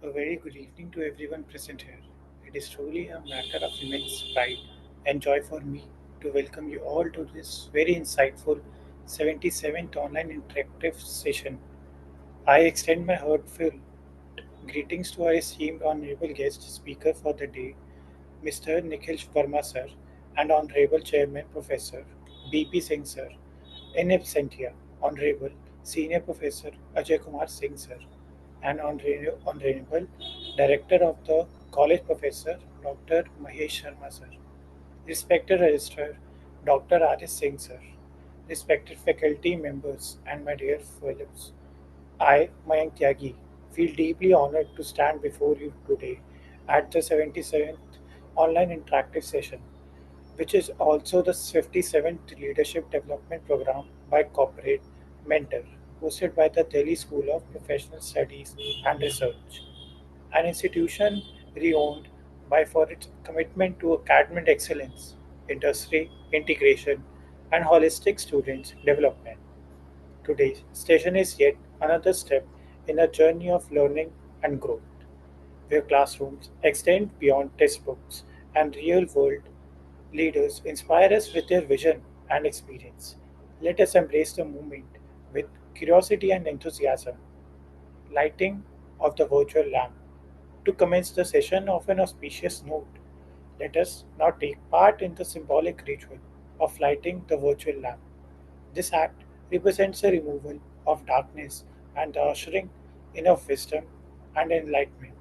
A very good evening to everyone present here. It is truly a matter of immense pride and joy for me to welcome you all to this very insightful 77th online interactive session. I extend my heartfelt greetings to our esteemed honorable guest speaker for the day, Mr. Nikhil Verma sir, and Honorable Chairman Professor B.P. Singh sir, in absentia, Honorable Senior Professor Ajay Kumar Singh sir, and Honorable Director of the College Professor Dr. Mahesh Sharma sir, respected Registrar Dr. R.S. Singh sir, respected faculty members, and my dear fellows. I, Mayank Tyagi, feel deeply honored to stand before you today at the 77th online interactive session, which is also the 57th Leadership Development Program by Corporate Mentor, hosted by the Delhi School of Professional Studies and Research, an institution renowned by for its commitment to academic excellence, industry integration, and holistic student development. Today's session is yet another step in a journey of learning and growth, where classrooms extend beyond textbooks and real world leaders inspire us with their vision and experience. Let us embrace the movement with curiosity and enthusiasm, lighting of the virtual lamp. To commence the session of an auspicious note, let us now take part in the symbolic ritual of lighting the virtual lamp. This act represents the removal of darkness and the ushering in of wisdom and enlightenment.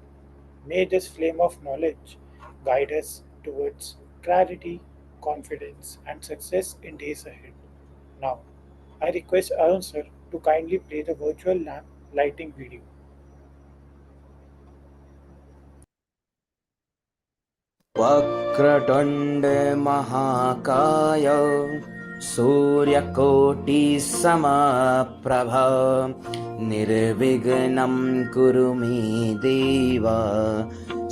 May this flame of knowledge guide us towards clarity, confidence, and success in days ahead. Now, I request Arun sir to kindly play the virtual lamp lighting video. वक्रतुण्ड महाकाय सूर्यकोटिसमप्रभ निर्विघ्नं कुरु मे देव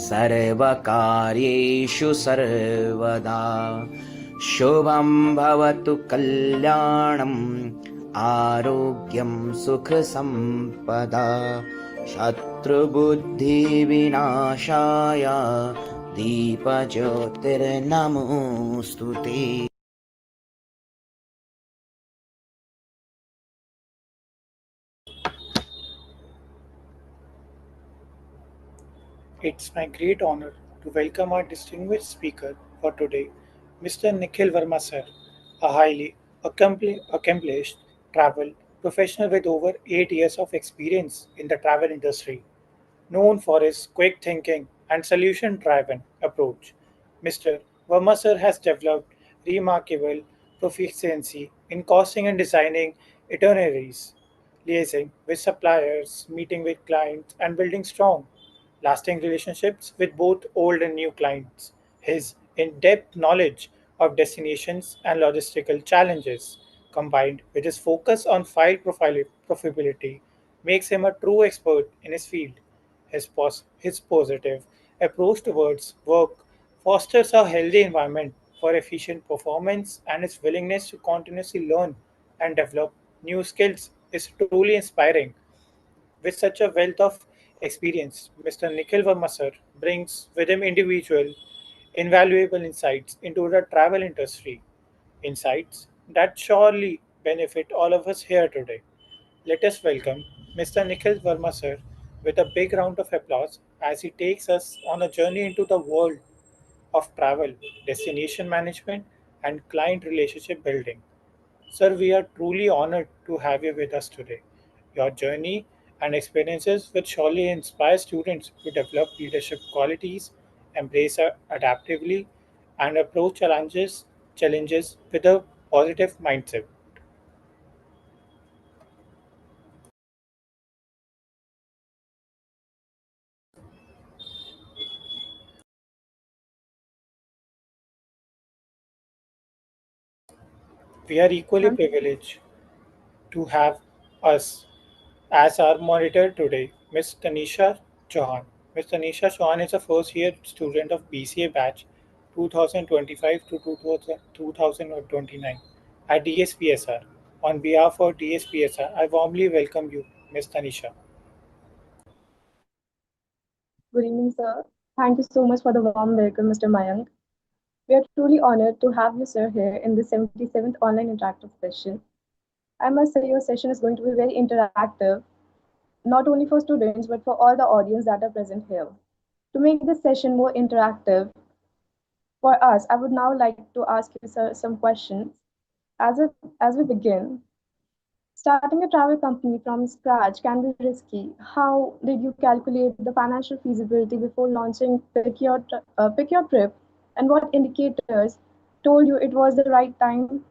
सर्वकार्येषु सर्वदा शुभं भवतु कल्याणम् आरोग्यं सुखसम्पदा शत्रुबुद्धिविनाशाय दीपज्योतिर्नमोऽस्तु ते It's my great honor to welcome our distinguished speaker for today, Mr. Nikhil Verma sir, a highly accomplished travel professional with over 8 years of experience in the travel industry. Known for his quick thinking and solution driven approach, Mr. Verma sir has developed remarkable proficiency in costing and designing itineraries, liaising with suppliers, meeting with clients, and building strong, lasting relationships with both old and new clients. His in depth knowledge of destinations and logistical challenges, combined with his focus on profitability, makes him a true expert in his field. His positive approach towards work fosters a healthy environment for efficient performance, and his willingness to continuously learn and develop new skills is truly inspiring. With such a wealth of experience, Mr. Nikhil Verma sir brings with him individual, invaluable insights into the travel industry, insights that surely benefit all of us here today. Let us welcome Mr. Nikhil Verma sir with a big round of applause as he takes us on a journey into the world of travel, destination management, and client relationship building. Sir, we are truly honored to have you with us today. Your journey and experiences will surely inspire students to develop leadership qualities, embrace adaptively, and approach challenges with a positive mindset. We are equally privileged to have us as our monitor today, Ms. Tanisha Chauhan. Ms. Tanisha Chauhan is a first year student of BCA batch 2025 to 2029 at DSPSR. On behalf of DSPSR, I warmly welcome you, Ms. Tanisha. Good evening, sir. Thank you so much for the warm welcome, Mr. Mayank. We are truly honored to have you, sir, here in this 77th online interactive session. I must say, your session is going to be very interactive, not only for students, but for all the audience that are present here. To make this session more interactive for us, I would now like to ask you, sir, some questions. As we begin, starting a travel company from scratch can be risky. How did you calculate the financial feasibility before launching Pick Your Trip, and what indicators told you it was the right time?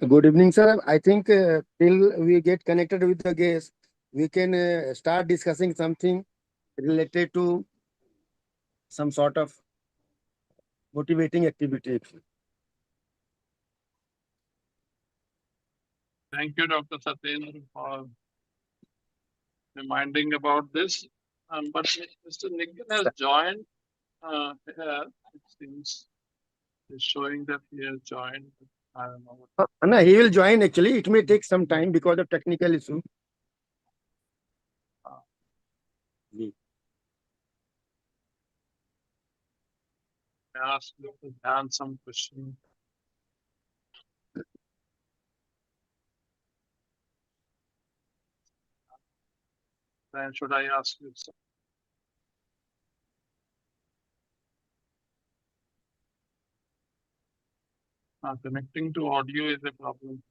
Good evening, sir. I think till we get connected with the guest, we can start discussing something related to some sort of motivating activity. Thank you, Dr. Satyendra, for reminding about this. But Mr. Nikhil has joined here. It seems he's showing that he has joined. I don't know. No, he will join actually. It may take some time because of technical issue. Uh, I ask you to answer some question. Then should I ask you? Connecting to audio is a problem.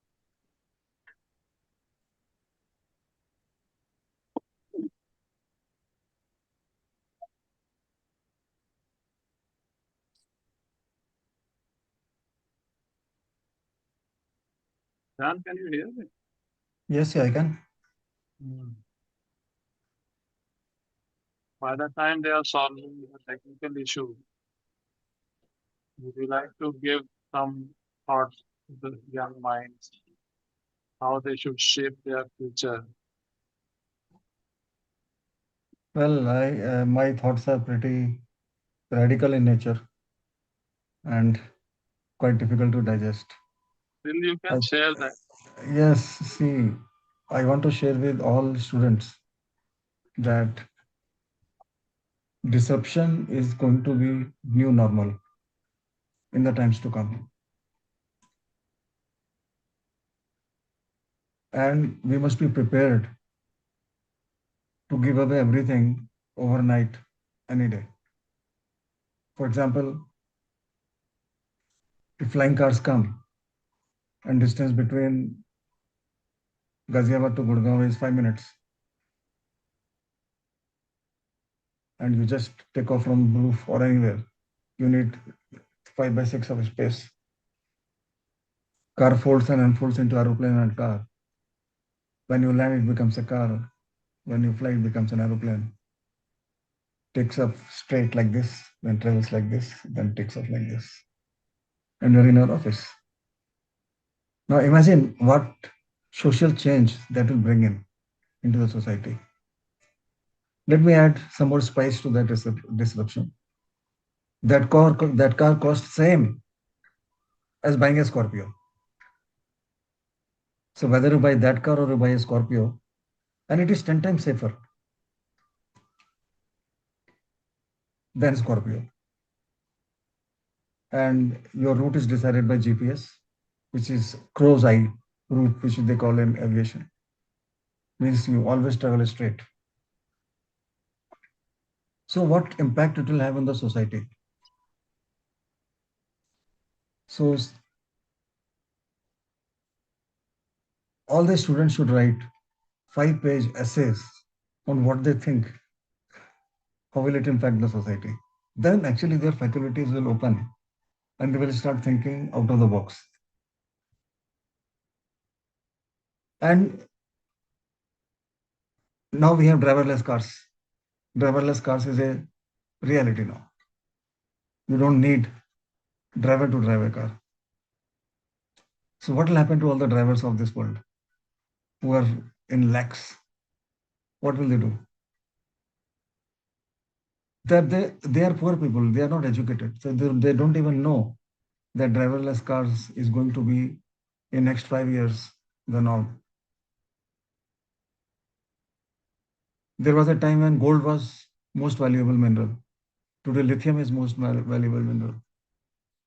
Dan, can you hear me? Yes, yeah, I can. By the time they are solving the technical issue, would you like to give some thoughts to the young minds, how they should shape their future? Well, my thoughts are pretty radical in nature and quite difficult to digest. Still, you I, can share that. yes, see, I want to share with all students that disruption is going to be new normal in the times to come. And we must be prepared to give away everything overnight, any day. For example, if flying cars come and distance between Ghaziabad to Gurgaon is 5 minutes, and you just take off from roof or anywhere, you need 5 by 6 of space. Car folds and unfolds into aeroplane and car. When you land, it becomes a car. When you fly, it becomes an aeroplane. Takes up straight like this, then travels like this, then takes off like this. And you're in your office. Now imagine what social change that will bring in into the society. Let me add some more spice to that disruption. That car costs same as buying a Scorpio. So whether you buy that car or you buy a Scorpio, and it is 10 times safer than Scorpio. And your route is decided by GPS, which is crow's eye route, which they call in aviation. Means you always travel straight. So what impact it will have on the society? So all the students should write 5-page essays on what they think, how will it impact the society. Then actually their faculties will open and they will start thinking out of the box. And now we have driverless cars. Driverless cars is a reality now. You don't need driver to drive a car. So what will happen to all the drivers of this world who are in lakhs? What will they do? They are poor people. They are not educated. So they don't even know that driverless cars is going to be in next 5 years the norm. There was a time when gold was most valuable mineral. Today, lithium is most valuable mineral,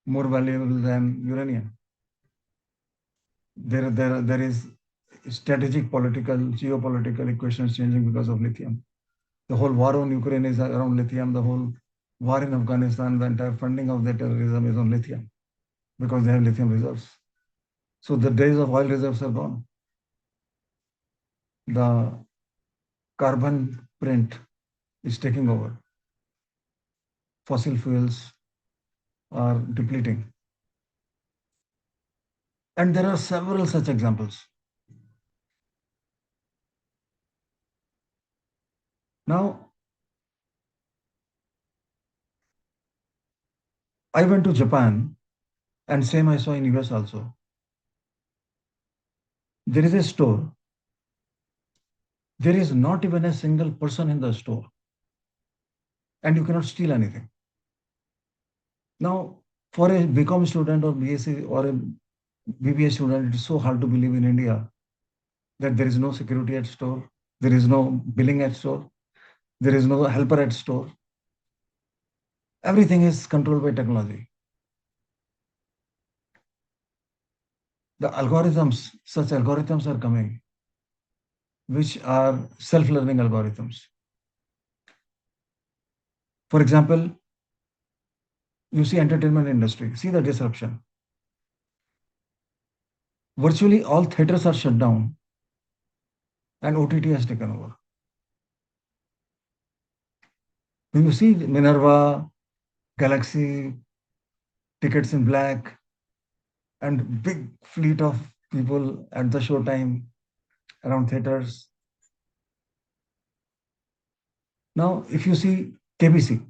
more valuable than uranium. There is strategic, political, geopolitical equations changing because of lithium. The whole war on Ukraine is around lithium. The whole war in Afghanistan, the entire funding of the terrorism is on lithium because they have lithium reserves. So the days of oil reserves are gone. The carbon print is taking over. Fossil fuels are depleting. And there are several such examples. Now, I went to Japan, and same I saw in US also. There is a store. There is not even a single person in the store, and you cannot steal anything. Now, for a BCom student or BSc or a BBA student, it's so hard to believe in India that there is no security at store, there is no billing at store, there is no helper at store. Everything is controlled by technology. The algorithms, such algorithms are coming, which are self-learning algorithms. For example, you see entertainment industry, see the disruption. Virtually all theaters are shut down and OTT has taken over. When you see Minerva, Galaxy, Tickets in Black, and big fleet of people at the show time around theaters. Now, if you see KBC,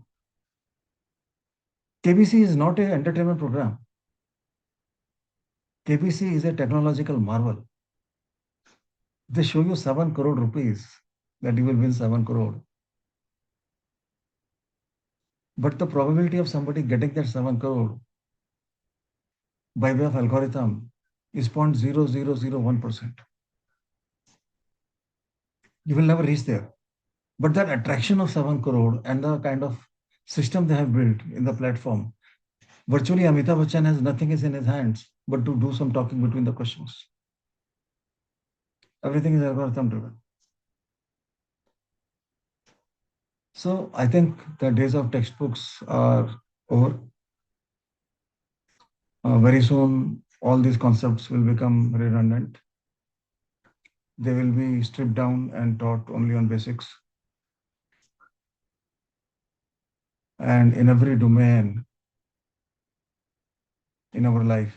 KBC is not an entertainment program. KBC is a technological marvel. They show you 7 crore rupees that you will win 7 crore. But the probability of somebody getting that 7 crore by way of algorithm is 0.0001%. You will never reach there. But that attraction of 7 crore and the kind of system they have built in the platform, virtually Amitabh Bachchan has nothing is in his hands but to do some talking between the questions. Everything is algorithm driven. So I think the days of textbooks are over. Very soon, all these concepts will become redundant. They will be stripped down and taught only on basics. And in every domain in our life,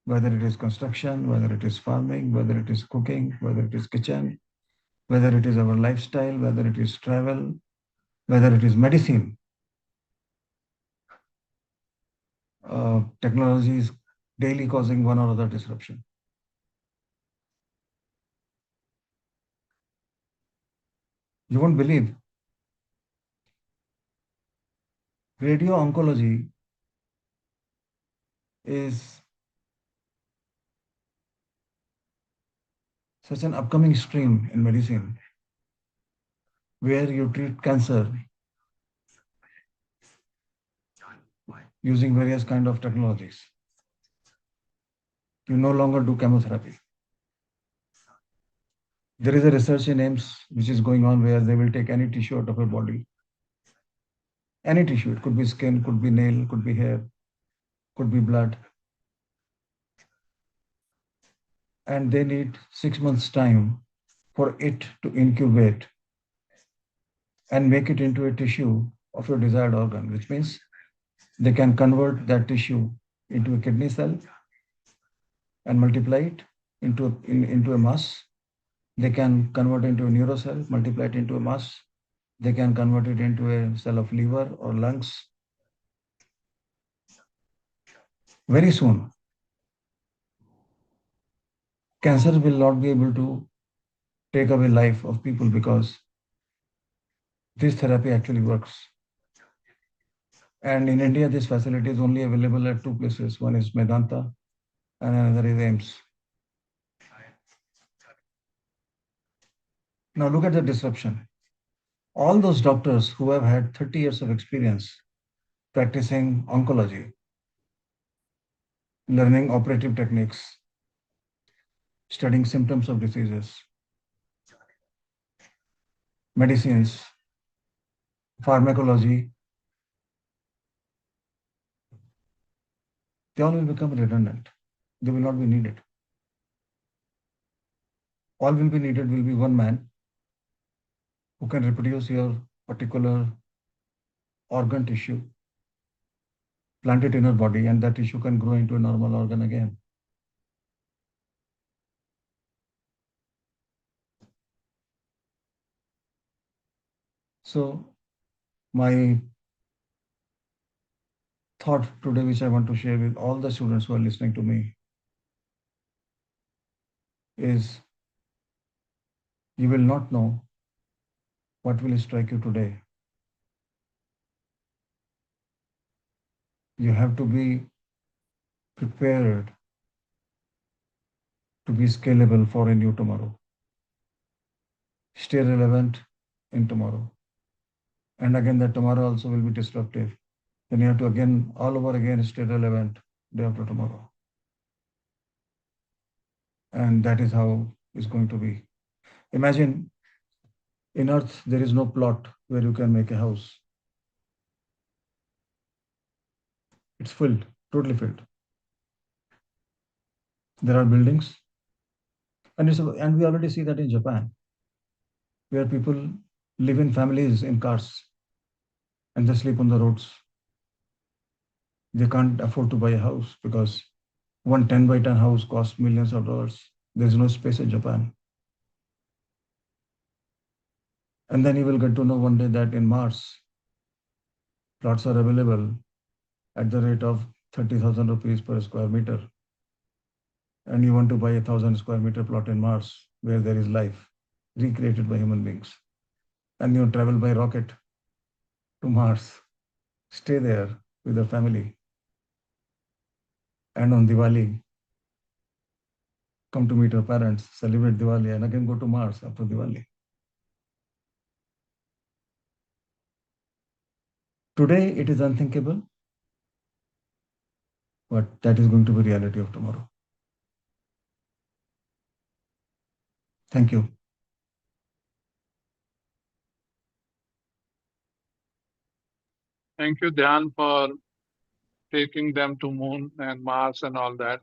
whether it is construction, whether it is farming, whether it is cooking, whether it is kitchen, whether it is our lifestyle, whether it is travel, whether it is medicine, technology is daily causing one or other disruption. You won't believe, radio oncology is such an upcoming stream in medicine where you treat cancer using various kind of technologies. You no longer do chemotherapy. There is a research in AIMS which is going on where they will take any tissue out of your body. Any tissue, it could be skin, could be nail, could be hair, could be blood. And they need 6 months time for it to incubate and make it into a tissue of your desired organ, which means they can convert that tissue into a kidney cell and multiply it into a mass. They can convert it into a neurocell, multiply it into a mass. They can convert it into a cell of liver or lungs. Very soon, cancer will not be able to take away life of people because this therapy actually works. And in India, this facility is only available at 2 places. One is Medanta and another is AIMS. Now look at the disruption. All those doctors who have had 30 years of experience practicing oncology, learning operative techniques, studying symptoms of diseases, medicines, pharmacology, they all will become redundant. They will not be needed. All will be needed will be one man who can reproduce your particular organ tissue, plant it in your body, and that tissue can grow into a normal organ again. So, my thought today, which I want to share with all the students who are listening to me, is you will not know what will strike you today. You have to be prepared to be scalable for a new tomorrow. Stay relevant in tomorrow. And again, that tomorrow also will be disruptive. Then you have to again, all over again, stay relevant day after tomorrow. And that is how it's going to be. Imagine in Earth, there is no plot where you can make a house. It's filled, totally filled. There are buildings. And we already see that in Japan, where people live in families in cars and they sleep on the roads. They can't afford to buy a house because one 10 by 10 house costs millions of dollars. There's no space in Japan. And then you will get to know one day that in Mars, plots are available at the rate of 30,000 rupees per square meter. And you want to buy 1,000 square meter plot in Mars where there is life recreated by human beings. And you travel by rocket to Mars, stay there with your family. And on Diwali, come to meet your parents, celebrate Diwali, and again go to Mars after Diwali. Today, it is unthinkable, but that is going to be reality of tomorrow. Thank you. Thank you, Dhyan, for taking them to Moon and Mars and all that,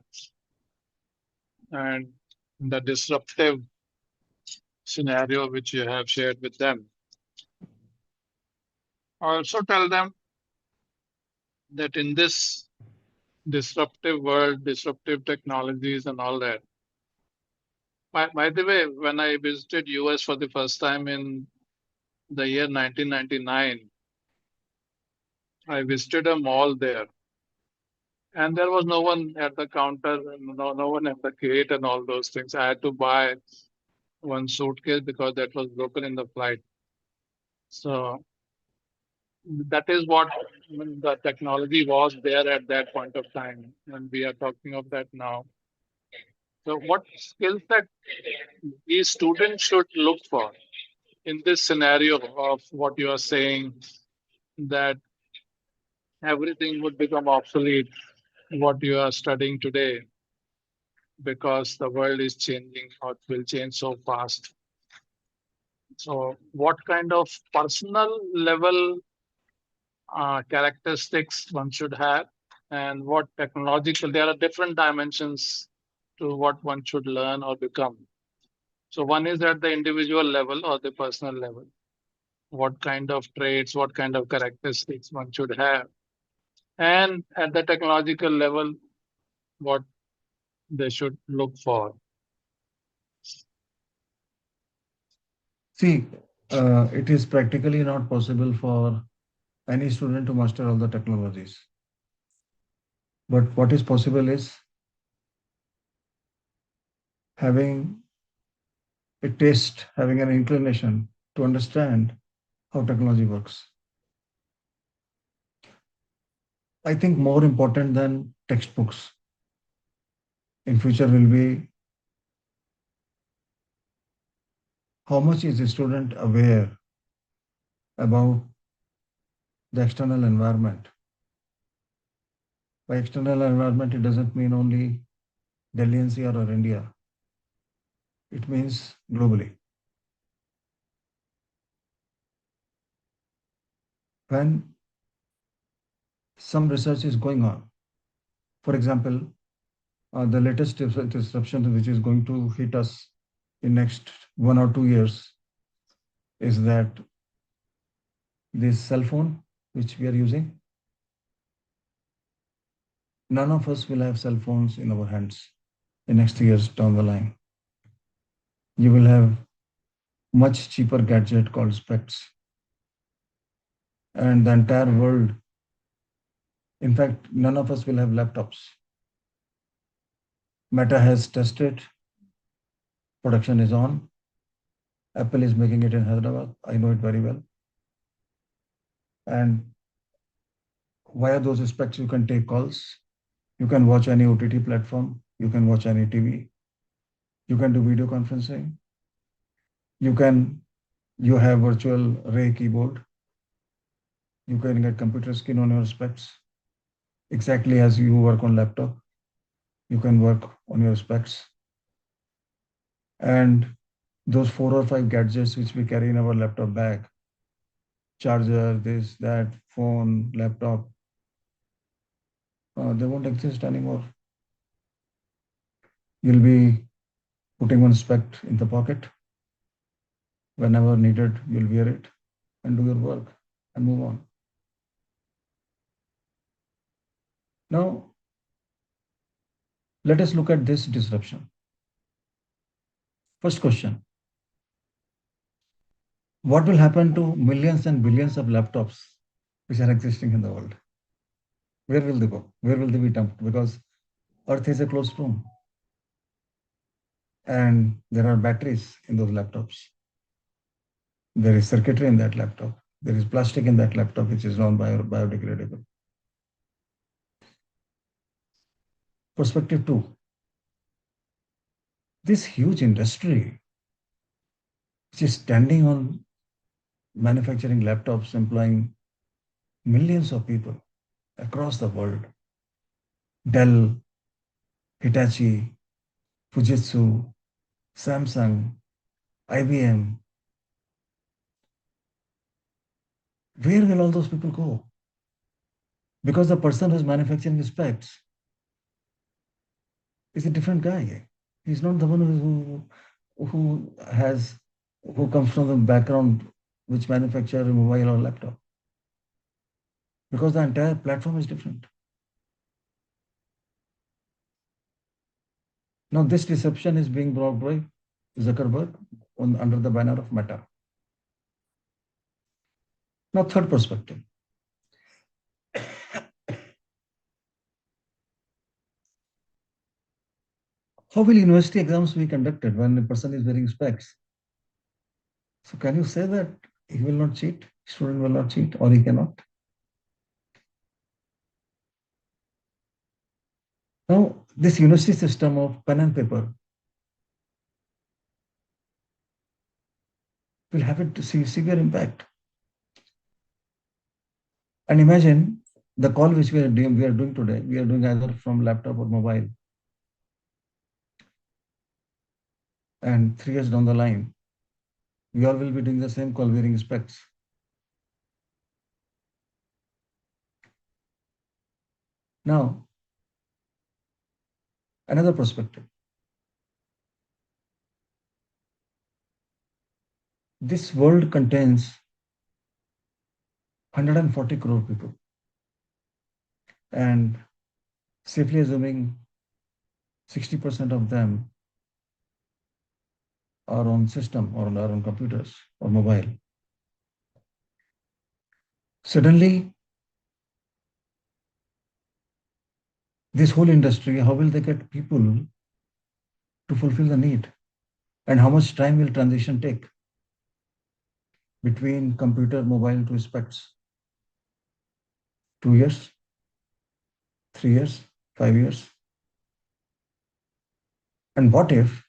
and the disruptive scenario which you have shared with them. Also tell them that in this disruptive world, disruptive technologies and all that. By the way, when I visited US for the first time in the year 1999, I visited a mall there, and there was no one at the counter, no one at the gate, and all those things. I had to buy one suitcase because that was broken in the flight. So that is what the technology was there at that point of time, and we are talking of that now. So, what skills that these students should look for in this scenario of what you are saying, that everything would become obsolete, what you are studying today, because the world is changing or it will change so fast. So, what kind of personal level characteristics one should have, and what technological, there are different dimensions to what one should learn or become. So, one is at the individual level or the personal level. What kind of traits, what kind of characteristics one should have. And at the technological level, what they should look for. See, it is practically not possible for any student to master all the technologies. But what is possible is having a taste, having an inclination to understand how technology works. I think more important than textbooks in future will be how much is the student aware about the external environment? By external environment, it doesn't mean only Delhi NCR or India. It means globally. When some research is going on, for example, the latest disruption which is going to hit us in next 1 or 2 years is that this cell phone which we are using, none of us will have cell phones in our hands in next years down the line. You will have much cheaper gadget called specs, and the entire world, in fact, none of us will have laptops. Meta has tested, production is on. Apple is making it in Hyderabad. I know it very well. And via those specs, you can take calls. You can watch any OTT platform. You can watch any TV. You can do video conferencing. You have virtual ray keyboard. You can get computer screen on your specs. Exactly as you work on laptop, you can work on your specs. And those 4 or 5 gadgets which we carry in our laptop bag, charger, this, that, phone, laptop, they won't exist anymore. You'll be putting one spec in the pocket. Whenever needed, you'll wear it and do your work and move on. Now, let us look at this disruption. First question, what will happen to millions and billions of laptops which are existing in the world? Where will they go? Where will they be dumped? Because Earth is a closed room and there are batteries in those laptops. There is circuitry in that laptop. There is plastic in that laptop which is non-biodegradable. Perspective 2. This huge industry which is standing on manufacturing laptops, employing millions of people across the world. Dell, Hitachi, Fujitsu, Samsung, IBM. Where will all those people go? Because the person who's manufacturing specs is a different guy. He's not the one who comes from the background which manufacture a mobile or laptop. Because the entire platform is different. Now this deception is being brought by Zuckerberg under the banner of Meta. Now third perspective. How will university exams be conducted when a person is wearing specs? So can you say that he will not cheat, student will not cheat, or he cannot? Now, this university system of pen and paper will have a severe impact. And imagine the call which we are doing today, we are doing either from laptop or mobile. And 3 years down the line, we all will be doing the same call wearing specs. Now, another perspective. This world contains 140 crore people. And safely assuming 60% of them are on system or are on computers or mobile. Suddenly, this whole industry, how will they get people to fulfill the need? And how much time will transition take between computer, mobile to specs? 2 years, 3 years, 5 years? And what if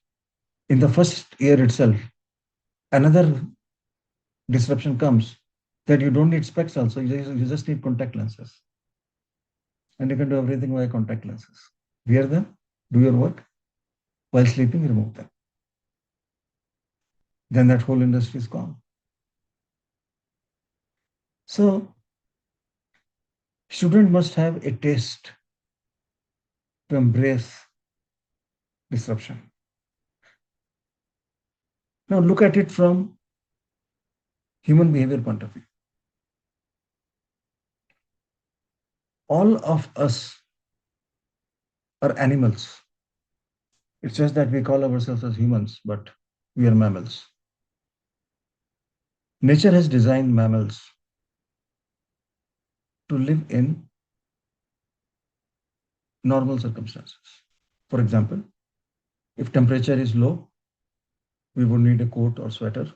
in the first year itself, Another disruption comes that you don't need specs also, you just need contact lenses. And you can do everything via contact lenses. Wear them, do your work, while sleeping, remove them. Then that whole industry is gone. So, student must have a taste to embrace disruption. Now look at it from human behavior point of view. All of us are animals. It's just that we call ourselves as humans, but we are mammals. Nature has designed mammals to live in normal circumstances. For example, if temperature is low, we would need a coat or sweater.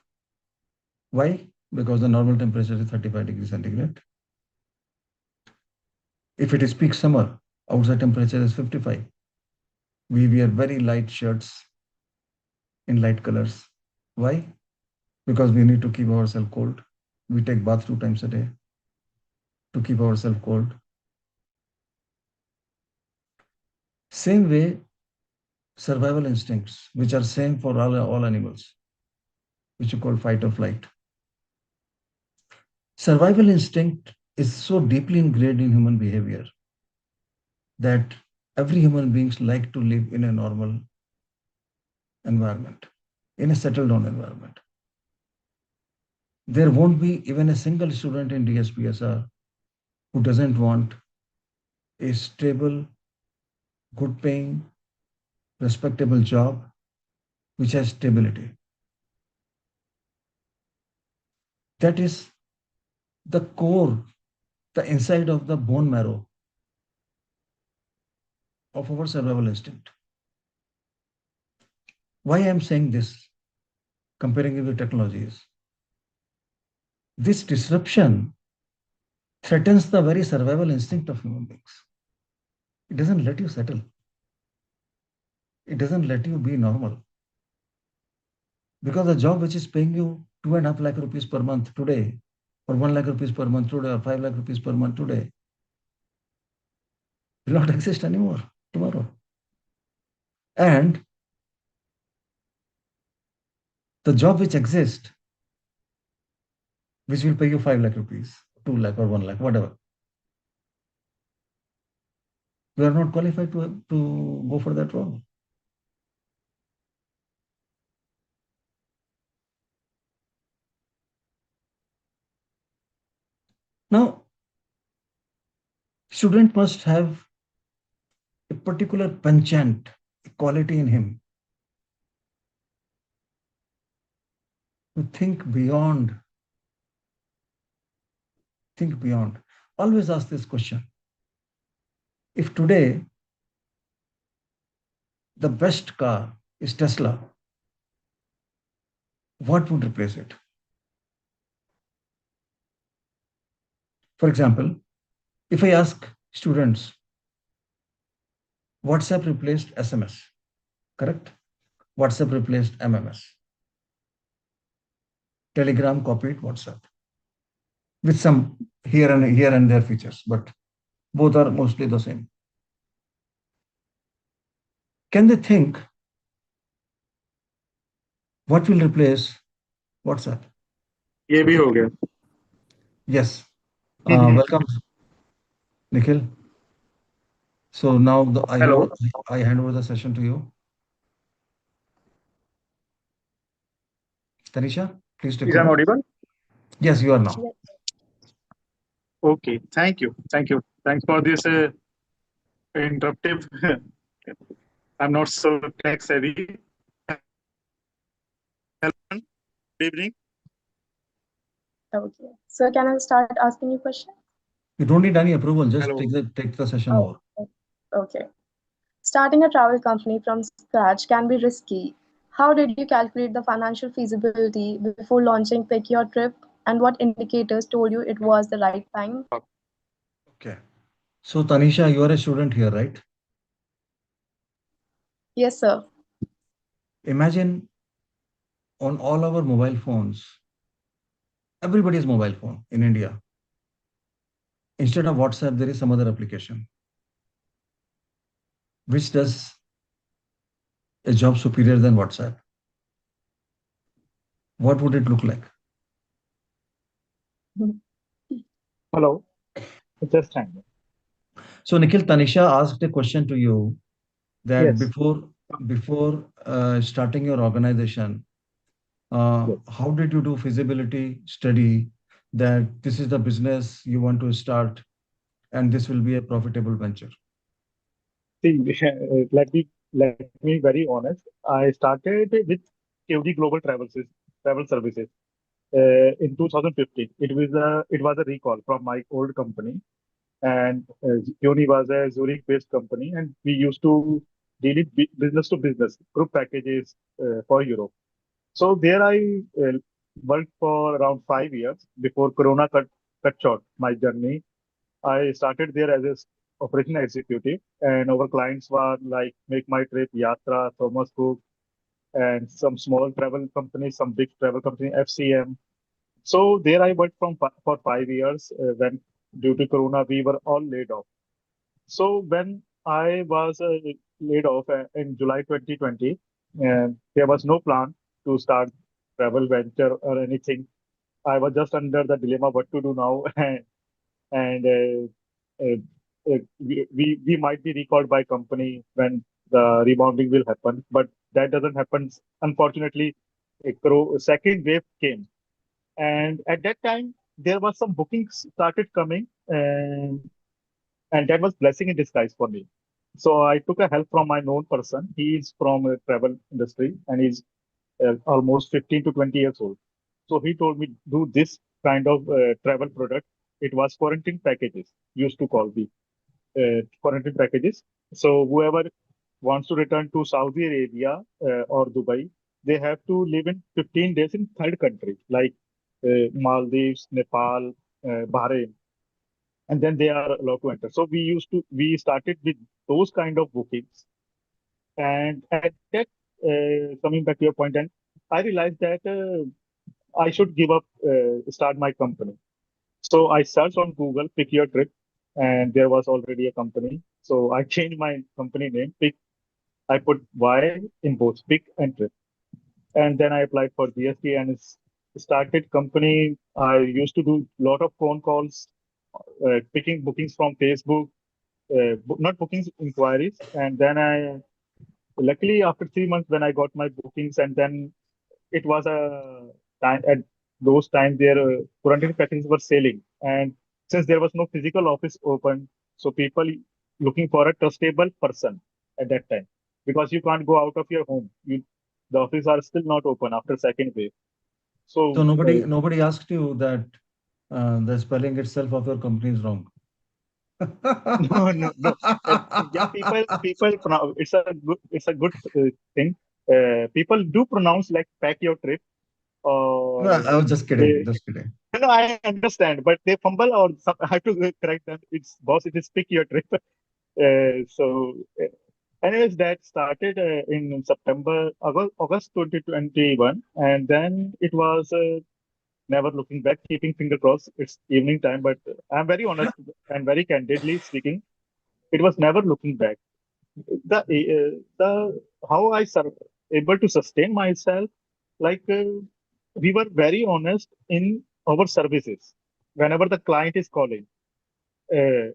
Why? Because the normal temperature is 35 degrees centigrade. If it is peak summer, outside temperature is 55. We wear very light shirts in light colors. Why? Because we need to keep ourselves cold. We take bath 2 times a day to keep ourselves cold. Same way, survival instincts, which are same for all animals, which you call fight or flight. Survival instinct is so deeply ingrained in human behavior that every human beings like to live in a normal environment, in a settled down environment. There won't be even a single student in DSPSR who doesn't want a stable, good paying, respectable job which has stability. That is the core, the inside of the bone marrow of our survival instinct. Why I am saying this, comparing it with technologies? This disruption threatens the very survival instinct of human beings. It doesn't let you settle. It doesn't let you be normal. Because the job which is paying you 2.5 lakh rupees per month today, or 1 lakh rupees per month today, or 5 lakh rupees per month today, will not exist anymore tomorrow. And the job which exists, which will pay you 5 lakh rupees, 2 lakh or 1 lakh, whatever, you are not qualified to go for that role. Now, student must have a particular penchant, a quality in him to think beyond. Think beyond. Always ask this question. If today the best car is Tesla, what would replace it? For example, if I ask students, WhatsApp replaced SMS, correct? WhatsApp replaced MMS. Telegram copied WhatsApp with some here and there features, but both are mostly the same. Can they think what will replace WhatsApp? ये भी हो गया. Yes. Welcome, Nikhil. So now Hello. I hand over the session to you. Tanisha, please take Is I'm over. audible? Yes, you are now. Okay. Thank you. Thank you. Thanks for this interruptive. I'm not so tech savvy. Good evening. Okay. So can I start asking you questions? You don't need any approval. Just Hello. take the session Oh, over. okay. Starting a travel company from scratch can be risky. How did you calculate the financial feasibility before launching Pick Your Trip? And what indicators told you it was the right time? Okay. So Tanisha, you are a student here, right? Yes, sir. Imagine on all our mobile phones, everybody's mobile phone in India, instead of WhatsApp, there is some other application which does a job superior than WhatsApp. What would it look like? Hello, just hang. So, Nikhil, Tanisha asked a question to you that Yes, before starting your organization, yes. how did you do feasibility study that this is the business you want to start and this will be a profitable venture? See, let me very honest. I started with KOD Global Travel Services in 2015. It was a recall from my old company, and Yoni was a Zurich-based company, and we used to deal it business to business group packages for Europe. So there I worked for around 5 years before Corona cut short my journey. I started there as a operation executive, and our clients were like Make My Trip, Yatra, Thomas Cook, and some small travel companies, some big travel company, FCM. So there I worked for 5 years. When due to Corona, we were all laid off. So when I was laid off in July 2020, there was no plan to start travel venture or anything. I was just under the dilemma what to do now, and we might be recalled by company when the rebounding will happen, but that doesn't happen. Unfortunately, a second wave came, and at that time there was some bookings started coming, and that was blessing in disguise for me. So I took a help from my known person. He's from a travel industry, and he's almost 15 to 20 years old. So he told me do this kind of travel product. It was quarantine packages, used to call the quarantine packages. So whoever wants to return to Saudi Arabia or Dubai, they have to live in 15 days in third country like Maldives, Nepal, Bahrain, and then they are allowed to enter. So we started with those kind of bookings, and at that, coming back to your point, and I realized that I should give up, start my company. So I searched on Google, Pick Your Trip, and there was already a company. So I changed my company name, Pick. I put Y in both Pick and Trip, and then I applied for GST and started company. I used to do lot of phone calls, picking bookings from Facebook, not bookings, inquiries, and then I luckily after 3 months when I got my bookings, and then it was a time at those times their quarantine packages were selling, and since there was no physical office open, so people looking for a trustable person at that time, because you can't go out of your home. The offices are still not open after second wave. So So nobody asked you that the spelling itself of your company is wrong. no, no, no. Yeah, it's a good thing. People do pronounce like pack your trip, No, or I was just kidding. they. Just kidding. No, I understand, but they fumble or I have to correct them. It's boss. It is pick your trip. Anyways, that started in August 2021, and then it was never looking back. Keeping finger crossed. It's evening time, but I'm very honest and very candidly speaking, it was never looking back. The how able to sustain myself, like we were very honest in our services. Whenever the client is calling, uh,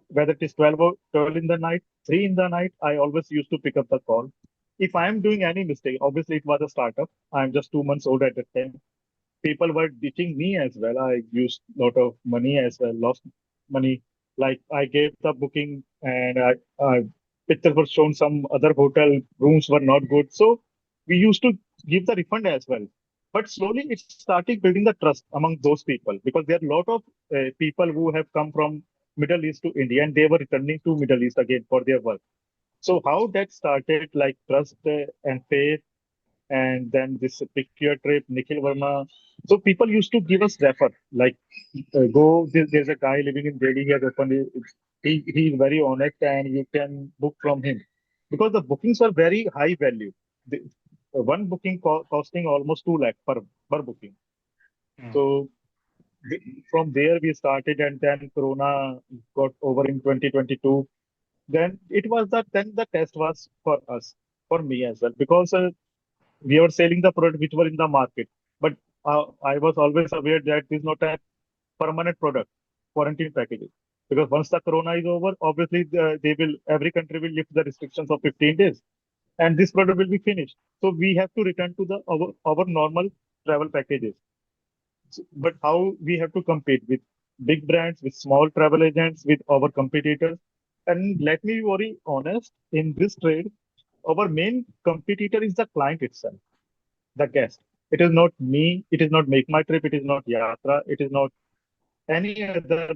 whether it is 12 in the night, 3 in the night, I always used to pick up the call. If I am doing any mistake, obviously it was a startup. I'm just 2 months old at that time. People were ditching me as well. I used a lot of money as well, lost money. Like I gave the booking, and pictures were shown. Some other hotel rooms were not good. So we used to give the refund as well. But slowly it started building the trust among those people, because there are a lot of people who have come from Middle East to India, and they were returning to Middle East again for their work. So how that started, like trust and faith, and then this picture trip, Nikhil Verma. So people used to give us refer, like go. There's a guy living in Delhi. He has opened. He's very honest, and you can book from him, because the bookings were very high value. one booking costing almost 2 lakh per booking. So from there we started, and then Corona got over in 2022. Then it was the test was for us, for me as well, because we were selling the product which were in the market, but I was always aware that this is not a permanent product, quarantine packages. Because once the Corona is over, obviously every country will lift the restrictions of 15 days, and this product will be finished. So we have to return to our normal travel packages. But how we have to compete with big brands, with small travel agents, with our competitors? And let me be very honest, in this trade, our main competitor is the client itself, the guest. It is not me. It is not Make My Trip. It is not Yatra. It is not any other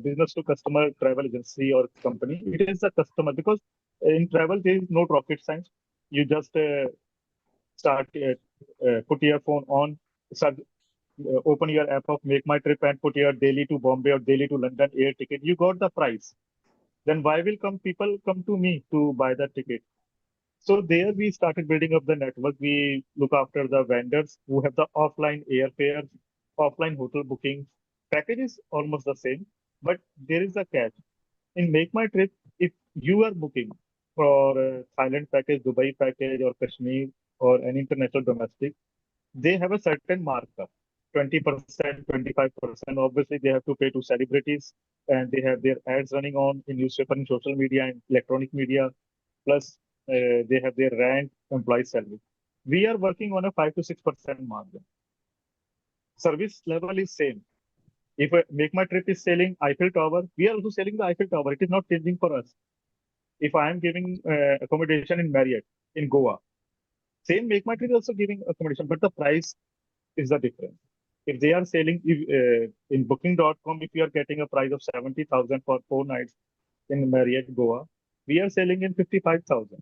business to customer travel agency or company. It is the customer, because in travel there is no rocket science. You just start put your phone on, start open your app of Make My Trip and put your Delhi to Bombay or Delhi to London air ticket. You got the price. Then why will people come to me to buy the ticket? So there we started building up the network. We look after the vendors who have the offline airfares, offline hotel bookings. Package is almost the same, but there is a catch. In Make My Trip, if you are booking for a Thailand package, Dubai package, or Kashmir, or an international domestic, they have a certain markup, 20%, 25%. Obviously, they have to pay to celebrities, and they have their ads running on in newspaper and social media and electronic media. Plus, they have their rent, employee salary. We are working on a 5 to 6% margin. Service level is same. If Make My Trip is selling Eiffel Tower, we are also selling the Eiffel Tower. It is not changing for us. If I am giving accommodation in Marriott in Goa, same Make My Trip is also giving accommodation, but the price is the difference. If they are selling in Booking.com, if you are getting a price of 70,000 for 4 nights in Marriott Goa, we are selling in 55,000.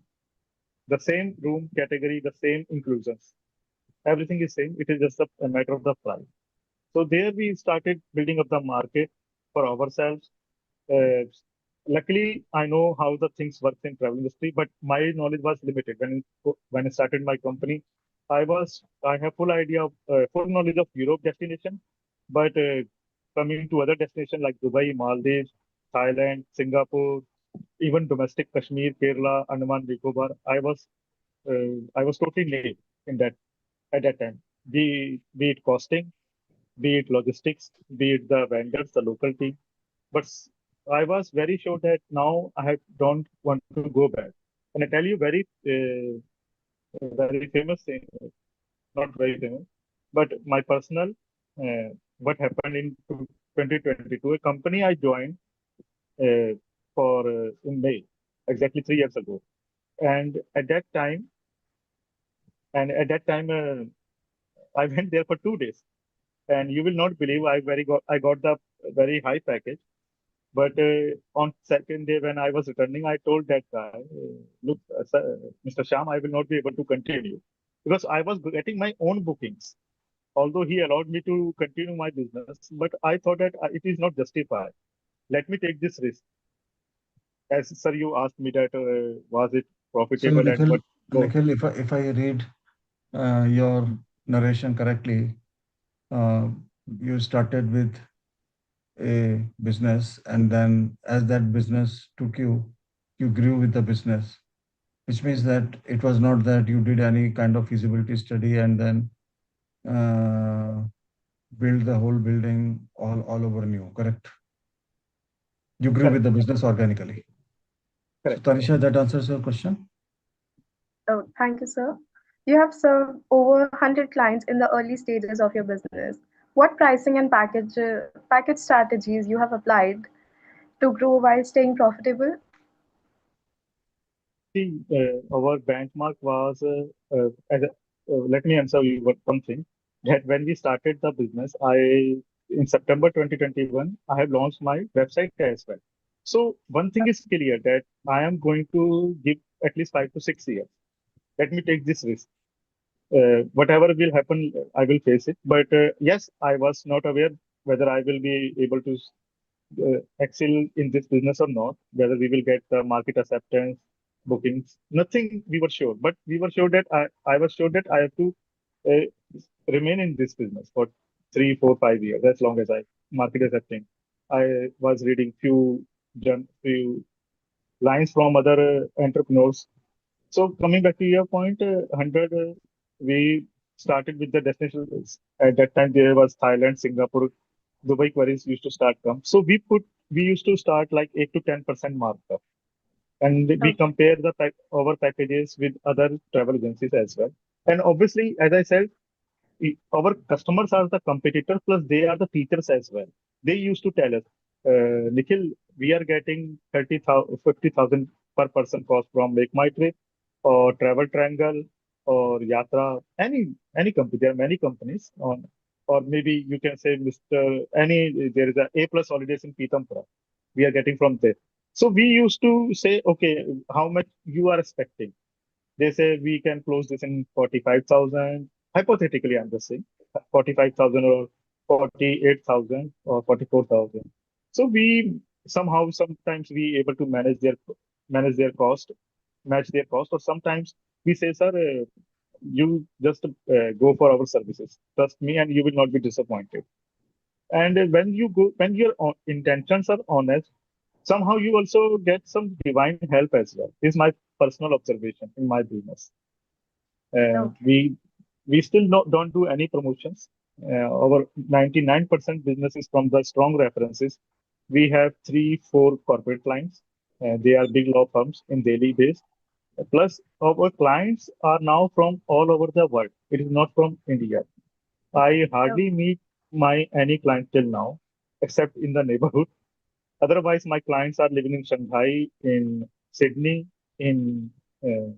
The same room category, the same inclusions, everything is same. It is just a matter of the price. So there we started building up the market for ourselves. Uh, Luckily, I know how the things work in travel industry, but my knowledge was limited when I started my company. I have full idea of full knowledge of Europe destination, but coming to other destination like Dubai, Maldives, Thailand, Singapore, even domestic Kashmir, Kerala, Andaman, Nicobar, I was totally late in that at that time. Be it costing, be it logistics, be it the vendors, the local team. But I was very sure that now don't want to go back. And I tell you very famous thing, not very famous, but my personal, what happened in 2022, a company I joined in May, exactly 3 years ago. And at that time, I went there for 2 days. And you will not believe I got the very high package. But on second day when I was returning, I told that guy, look, Mr. Sham, I will not be able to continue because I was getting my own bookings. Although he allowed me to continue my business, but I thought that it is not justified. Let me take this risk. As sir, you asked me that was it So profitable and what? No, Nikhil, if I read your narration correctly, uh, you started with a business, and then as that business took you, you grew with the business, which means that it was not that you did any kind of feasibility study and then uh, build the whole building all over new, correct? You grew with correct, the business organically. So correct. Tanisha, that answers your question. Oh, thank you, sir. You have served over 100 clients in the early stages of your business. What pricing and package strategies you have applied to grow while staying profitable? See, our benchmark was, let me answer you one thing, that when we started the business, in September 2021, I have launched my website as well. So one thing is clear that I am going to give at least 5 to 6 years. Let me take this risk. Whatever will happen, I will face it. But yes, I was not aware whether I will be able to excel in this business or not, whether we will get the market acceptance, bookings. Nothing we were sure, but we were sure that I was sure that I have to remain in this business for 3, 4, 5 years, as long as I market is acting. I was reading few lines from other entrepreneurs. So coming back to your point, 100, we started with the destinations. At that time, there was Thailand, Singapore, Dubai queries used to start come. So we used to start like 8 to 10% markup, and we Okay. compare our packages with other travel agencies as well. And obviously, as I said, our customers are the competitors, plus they are the teachers as well. They used to tell us, Nikhil, we are getting 30,000, 50,000 per person cost from Make My Trip or Travel Triangle or Yatra, any company. There are many companies on, or maybe you can say there is a plus holidays in Pitampura. We are getting from there. So we used to say, okay, how much you are expecting? They say we can close this in 45,000. Hypothetically, I'm just saying 45,000 or 48,000 or 44,000. So we somehow sometimes we able to manage their cost, match their cost, or sometimes we say, sir, you just go for our services. Trust me, and you will not be disappointed. And when your intentions are honest, somehow you also get some divine help as well. This is my personal observation in my business. Okay. We still don't do any promotions. Our 99% business is from the strong references. We have 3, 4 corporate clients. They are big law firms in daily base. Plus, our clients are now from all over the world. It is not from India. I Okay. hardly meet my any client till now, except in the neighborhood. Otherwise, my clients are living in Shanghai, in Sydney, in uh,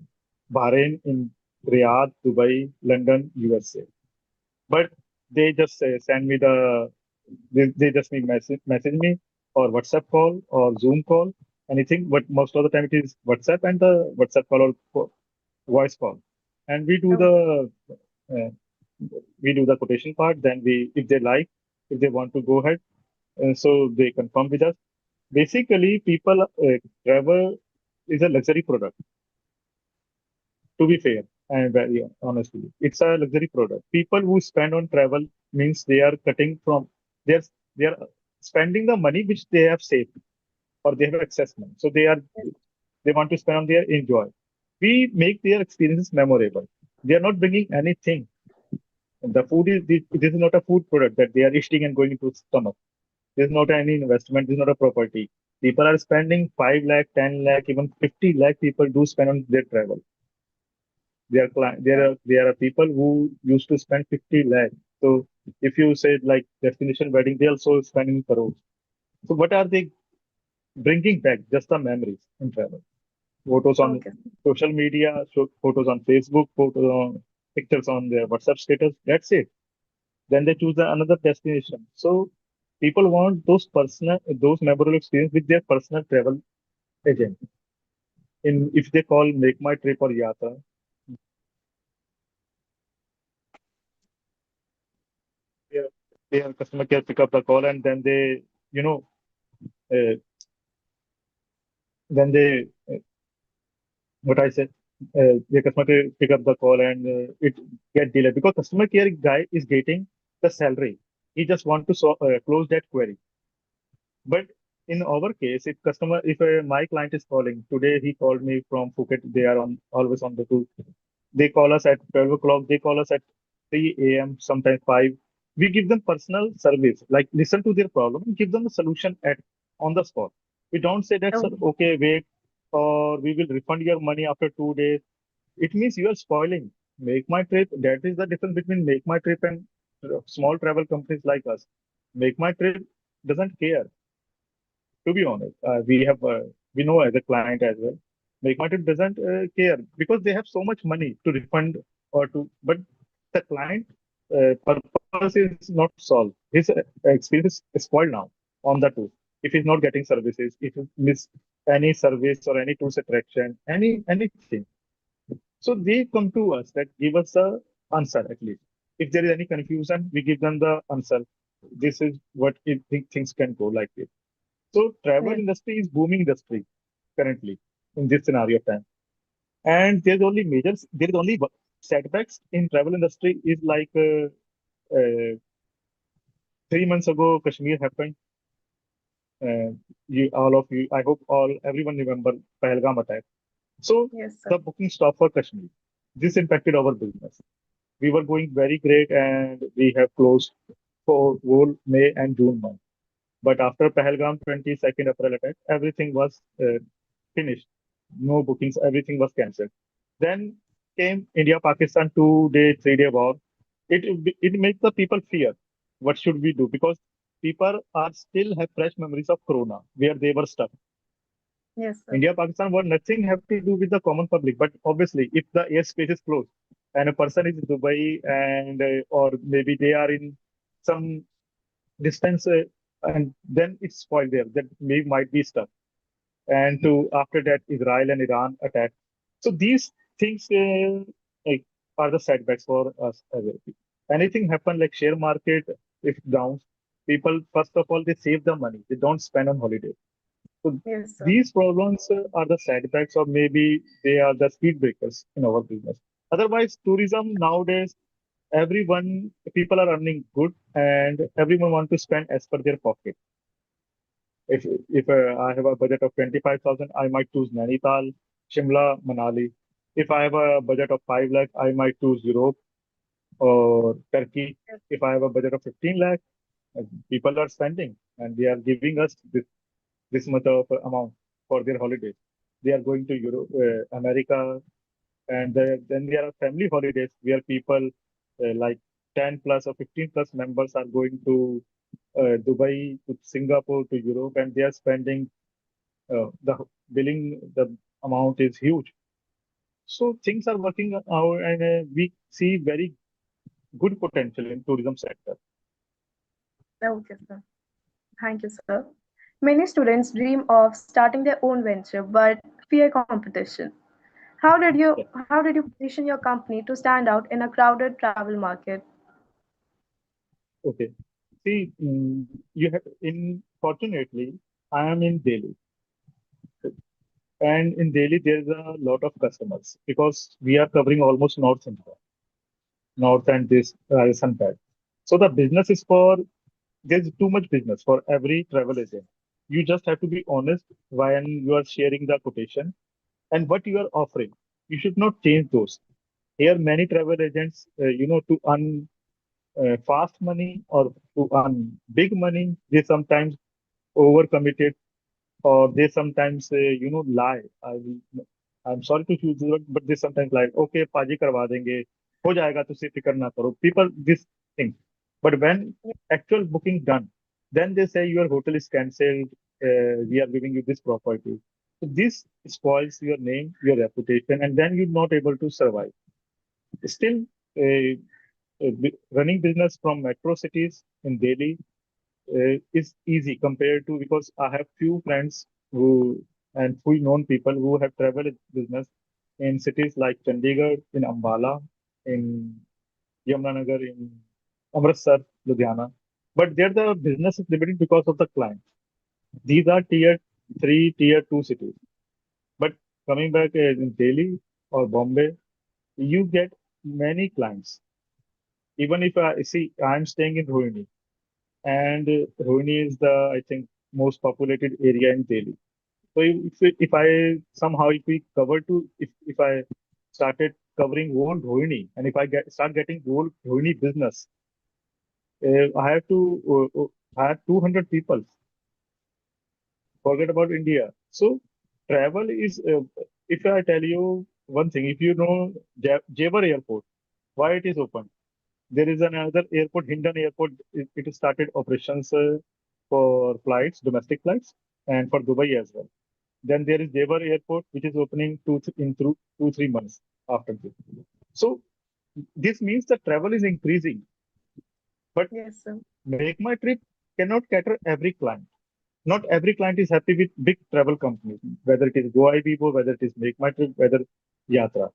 Bahrain, in Riyadh, Dubai, London, USA. But they just send me they just need message me or WhatsApp call or Zoom call, anything. But most of the time it is WhatsApp and the WhatsApp call or voice call, and Okay. uh, we do the quotation part. Then if they like, if they want to go ahead, so they confirm with us. Basically, travel is a luxury product. To be fair and very honest with you, it's a luxury product. People who spend on travel means they are cutting from they're they are spending the money which they have saved or they have excess money. So they want to spend on their enjoy. We make their experiences memorable. They are not bringing anything. The food is this is not a food product that they are eating and going into stomach. This is not any investment. This is not a property. People are spending 5 lakh, 10 lakh, even 50 lakh people do spend on their travel. There are people who used to spend 50 lakh. So if you said like destination wedding, they also spending crores. So what are they bringing back? Just the memories in travel. Photos on Okay. social media, photos on Facebook, pictures on their WhatsApp status. That's it. Then they choose another destination. So people want those memorable experience with their personal travel agent. In if they call Make My Trip or Yatra, their, their customer care pick up the call, and then you know, uh, then what I said, the customer care pick up the call and it get delayed because customer care guy is getting the salary. He just want to close that query. But in our case, if my client is calling today, he called me from Phuket. They are on always on the tour. They call us at 12 o'clock. They call us at 3 a.m. Sometimes 5. We give them personal service, like listen to their problem and give them the solution at on the spot. We don't say that, sir, Okay. okay, wait, or we will refund your money after 2 days. It means you are spoiling. Make My Trip. That is the difference between Make My Trip and small travel companies like us. Make My Trip doesn't care, to be honest. We know as a client as well. MakeMyTrip doesn't care because they have so much money to refund but the client purpose is not solved. His experience is spoiled now on the tour. If he's not getting services, if he miss any service or any tourist attraction, anything. So they come to us that give us the answer at least. If there is any confusion, we give them the answer. This is what it things can go like this. So travel Yeah. industry is booming industry currently in this scenario of time. And there is only setbacks in travel industry is like 3 months ago, Kashmir happened. All of you, I hope everyone remember Pahalgam attack. So Yes, the sir. booking stopped for Kashmir. This impacted our business. We were going very great, and we have closed for whole May and June month. But after Pahalgam 22nd April attack, everything was finished. No bookings, everything was cancelled. Then came India-Pakistan 2 day, 3 day war. It makes the people fear. What should we do? Because people are still have fresh memories of Corona, where they were stuck. Yes, sir. India-Pakistan war nothing have to do with the common public, but obviously, if the airspace is closed and a person is in Dubai and or maybe they are in some distance, and then it's spoiled there. That may might be stuck. And to after that, Israel and Iran attack. So these things like, are the setbacks for us as well. Anything happen like share market, if down, people first of all they save the money. They don't spend on holiday. So Yes, sir. these problems are the setbacks, or maybe they are the speed breakers in our business. Otherwise, tourism nowadays, everyone people are earning good, and everyone want to spend as per their pocket. If I have a budget of 25,000, I might choose Nainital, Shimla, Manali. If I have a budget of 5 lakh, I might choose Europe or Turkey. Yes, If I have a budget of 15 lakh, people are spending and they are giving us this much of amount for their holidays. They are going to Europe, America, and then there are family holidays where people like 10 plus or 15 plus members are going to Dubai, to Singapore, to Europe, and they are spending the billing, the amount is huge. So things are working out, and we see very good potential in tourism sector. okay, sir. Thank you, sir. Many students dream of starting their own venture but fear competition. Yeah. How did you position your company to stand out in a crowded travel market? Okay. See, you have in fortunately, I am in Delhi, and in Delhi there is a lot of customers because we are covering almost North India, North and this Rajasthan belt. So the business is for there's too much business for every travel agent. You just have to be honest when you are sharing the quotation and what you are offering. You should not change those. Here, many travel agents, to earn fast money or to earn big money, they sometimes overcommitted or they sometimes lie. I'm sorry to use the word, but they sometimes lie. Okay, पाजी करवा देंगे, हो जाएगा तो फिक्र ना करो. People this thing, but when actual booking done, then they say your hotel is cancelled. We are giving you this property. So this spoils your name, your reputation, and then you're not able to survive. Still, uh, running business from metro cities in Delhi is easy compared to because I have few friends who and few known people who have traveled business in cities like Chandigarh, in Ambala, in Yamunanagar, in Amritsar, Ludhiana. But there the business is limited because of the client. These are tier 3, tier 2 cities. But coming back in Delhi or Bombay, you get many clients. Even if I see, I'm staying in Rohini, and Rohini is the I think most populated area in Delhi. So if I somehow if we cover to if I started covering whole Rohini and if I start getting whole Rohini business, I have to hire 200 people. Forget about India. So travel is if I tell you one thing, if you know Jewar Airport, why it is open? There is another airport, Hindon Airport. It started operations for flights, domestic flights, and for Dubai as well. Then there is Devar Airport, which is opening in through 2 3 months after this. So this means the travel is increasing, but Yes, sir. Make My Trip cannot cater every client. Not every client is happy with big travel companies, whether it is GoIBibo, whether it is Make My Trip, whether Yatra.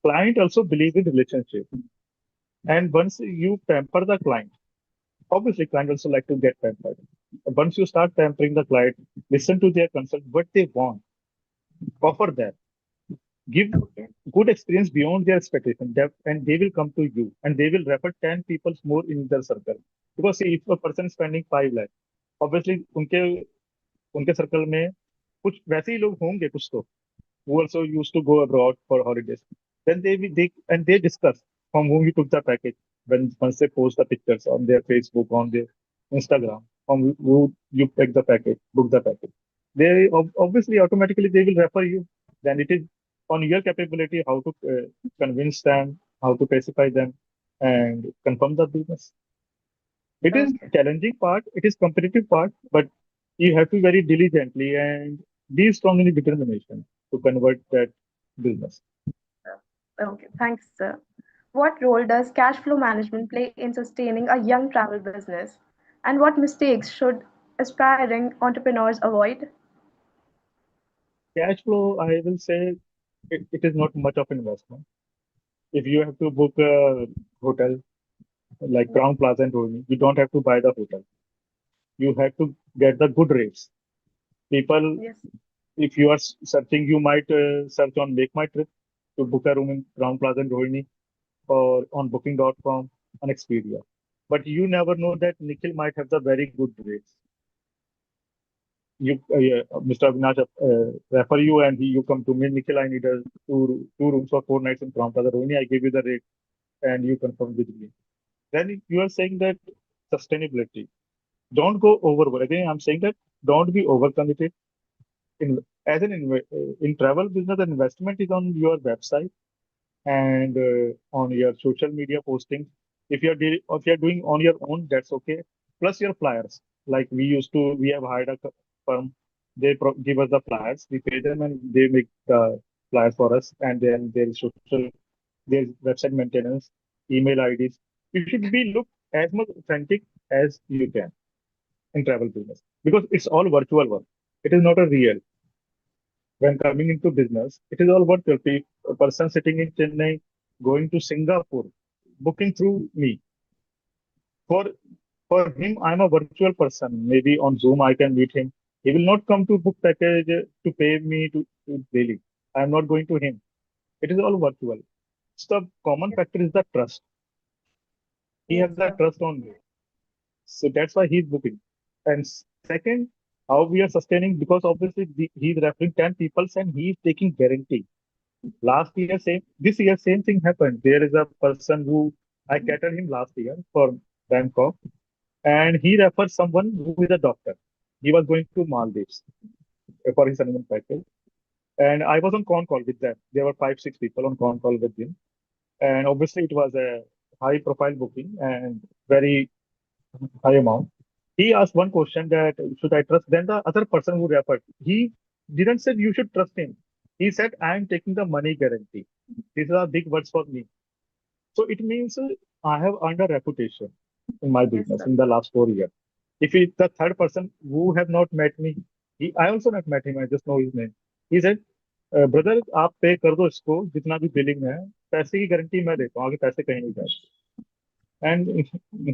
Client also believe in relationship, and once you pamper the client, obviously client also like to get pampered. Once you start pampering the client, listen to their concerns, what they want, offer that. Give Okay. good experience beyond their expectation, and they will come to you, and they will refer 10 people more in their circle. Because see, if a person is spending 5 lakh, obviously उनके उनके circle में कुछ वैसे ही लोग होंगे कुछ तो, who also used to go abroad for holidays. Then they discuss from whom you took the package. When once they post the pictures on their Facebook, on their Instagram, from who you take the package, book the package. They obviously automatically they will refer you. Then it is on your capability how to convince them, how to pacify them, and confirm the business. It is Okay. challenging part, it is competitive part, but you have to very diligently and be strong in determination to convert that business. Okay. Thanks, sir. What role does cash flow management play in sustaining a young travel business? And what mistakes should aspiring entrepreneurs avoid? Cash flow, I will say it is not much of investment. If you have to book a hotel like Crown Plaza and Rohini, you don't have to buy the hotel. You have to get the good rates. People, Yes. if you are searching, you might search on Make My Trip to book a room in Crown Plaza and Rohini, or on booking.com, on Expedia. But you never know that Nikhil might have the very good rates. Yeah, Mr. Avinash refer you, and you come to me, Nikhil, I need a two rooms for 4 nights in Crown Plaza Rohini. I give you the rate and you confirm with me. Then you are saying that sustainability. Don't go overboard. Again, I'm saying that don't be overcommitted. In travel business, the investment is on your website and on your social media postings. If you're doing on your own, that's okay. Plus your flyers. Like we have hired a firm. They give us the flyers. We pay them and they make the flyers for us. And then there's website maintenance, email IDs. You should be look as much authentic as you can in travel business because it's all virtual work. It is not a real. When coming into business, it is all virtual. A person sitting in Chennai going to Singapore, booking through me. For for him, I'm a virtual person. Maybe on Zoom I can meet him. He will not come to book package to pay me to daily. I'm not going to him. It is all virtual. So the common Yes. factor is the trust. He Yes, has that sir. trust on me. So that's why he's booking. And second, how we are sustaining because obviously he's referring 10 people and he's taking guarantee. Last year, this year, same thing happened. There is a person who I catered him last year for Bangkok, and he referred someone who is a doctor. He was going to Maldives for his honeymoon package, and I was on con call with them. There were 5, 6 people on con call with him, and obviously it was a high profile booking and very high amount. He asked one question that should I trust? Then the other person who referred, he didn't say you should trust him. He said, I am taking the money guarantee. These are big words for me. So it means I have earned a reputation in my Yes, business sir. in the last 4 years. If he, the third person who have not met me, I also not met him, I just know his name. He said, brother आप पे कर दो इसको जितना भी billing है पैसे की गारंटी मैं देता हूँ आगे पैसे कहीं नहीं जाते and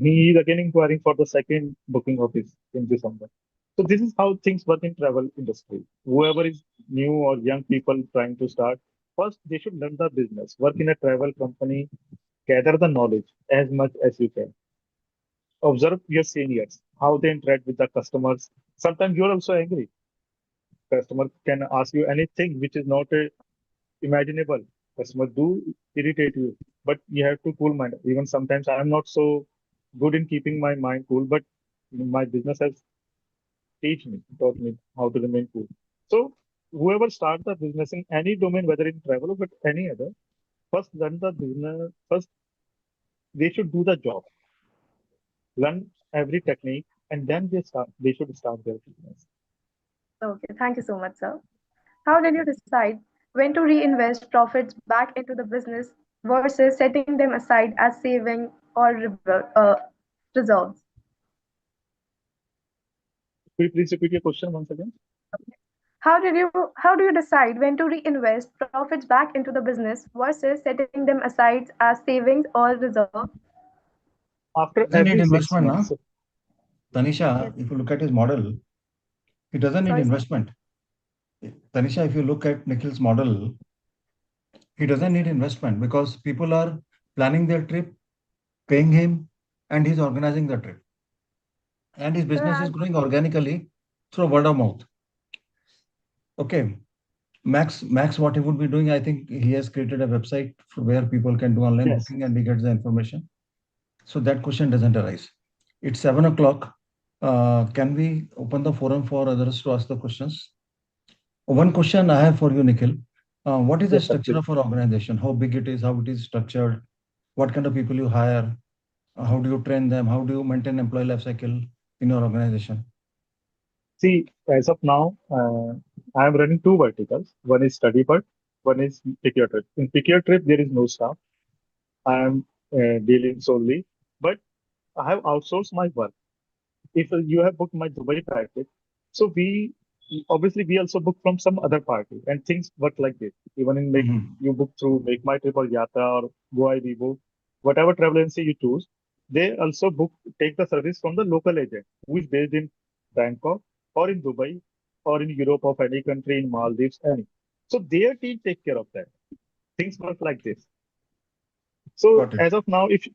he is again inquiring for the second booking of his in December. So this is how things work in travel industry. Whoever is new or young people trying to start, first they should learn the business, work in a travel company, gather the knowledge as much as you can. Observe your seniors, how they interact with the customers. Sometimes you're also angry. Customer can ask you anything which is not imaginable. Customer do irritate you, but you have to cool mind. Even sometimes I'm not so good in keeping my mind cool, but my business has taught me how to remain cool. So whoever starts the business in any domain, whether in travel or but any other, first learn the business. First, they should do the job, learn every technique, and then They should start their business. Okay. Thank you so much, sir. How did you decide when to reinvest profits back into the business versus setting them aside as saving or reserves? Could you please repeat your question once again? How do you decide when to reinvest profits back into the business versus setting them aside as savings or reserve? After Doesn't need every six investment, na? months, Yes. Tanisha, if you look at his model, he doesn't need Sorry, sir. investment. Tanisha, if you look at Nikhil's model, He doesn't need investment because people are planning their trip, paying him, and he's organizing the trip. And his Sir, business is as growing organically through word of mouth. Okay. Max, what he would be doing, I think he has created a website where people can do online Yes. booking and he gets the information. So that question doesn't arise. It's 7 o'clock. Can we open the forum for others to ask the questions? One question I have for you, Nikhil. What is the Yes, sir, structure please. of our organization? How big it is? How it is structured? What kind of people you hire? How do you train them? How do you maintain employee life cycle in your organization? See, as of now, I am running two verticals. One is study part, one is pick your trip. In pick your trip, there is no staff. I am dealing solely, but I have outsourced my work. If you have booked my Dubai package, so we obviously we also book from some other party, and things work like this. Even in make Mhm. you book through Make My Trip or Yatra or GoIBook, whatever travel agency you choose, they also book take the service from the local agent who is based in Bangkok or in Dubai or in Europe of any country in Maldives, any. So their team take care of that. Things work like this. So Got it. as of now, if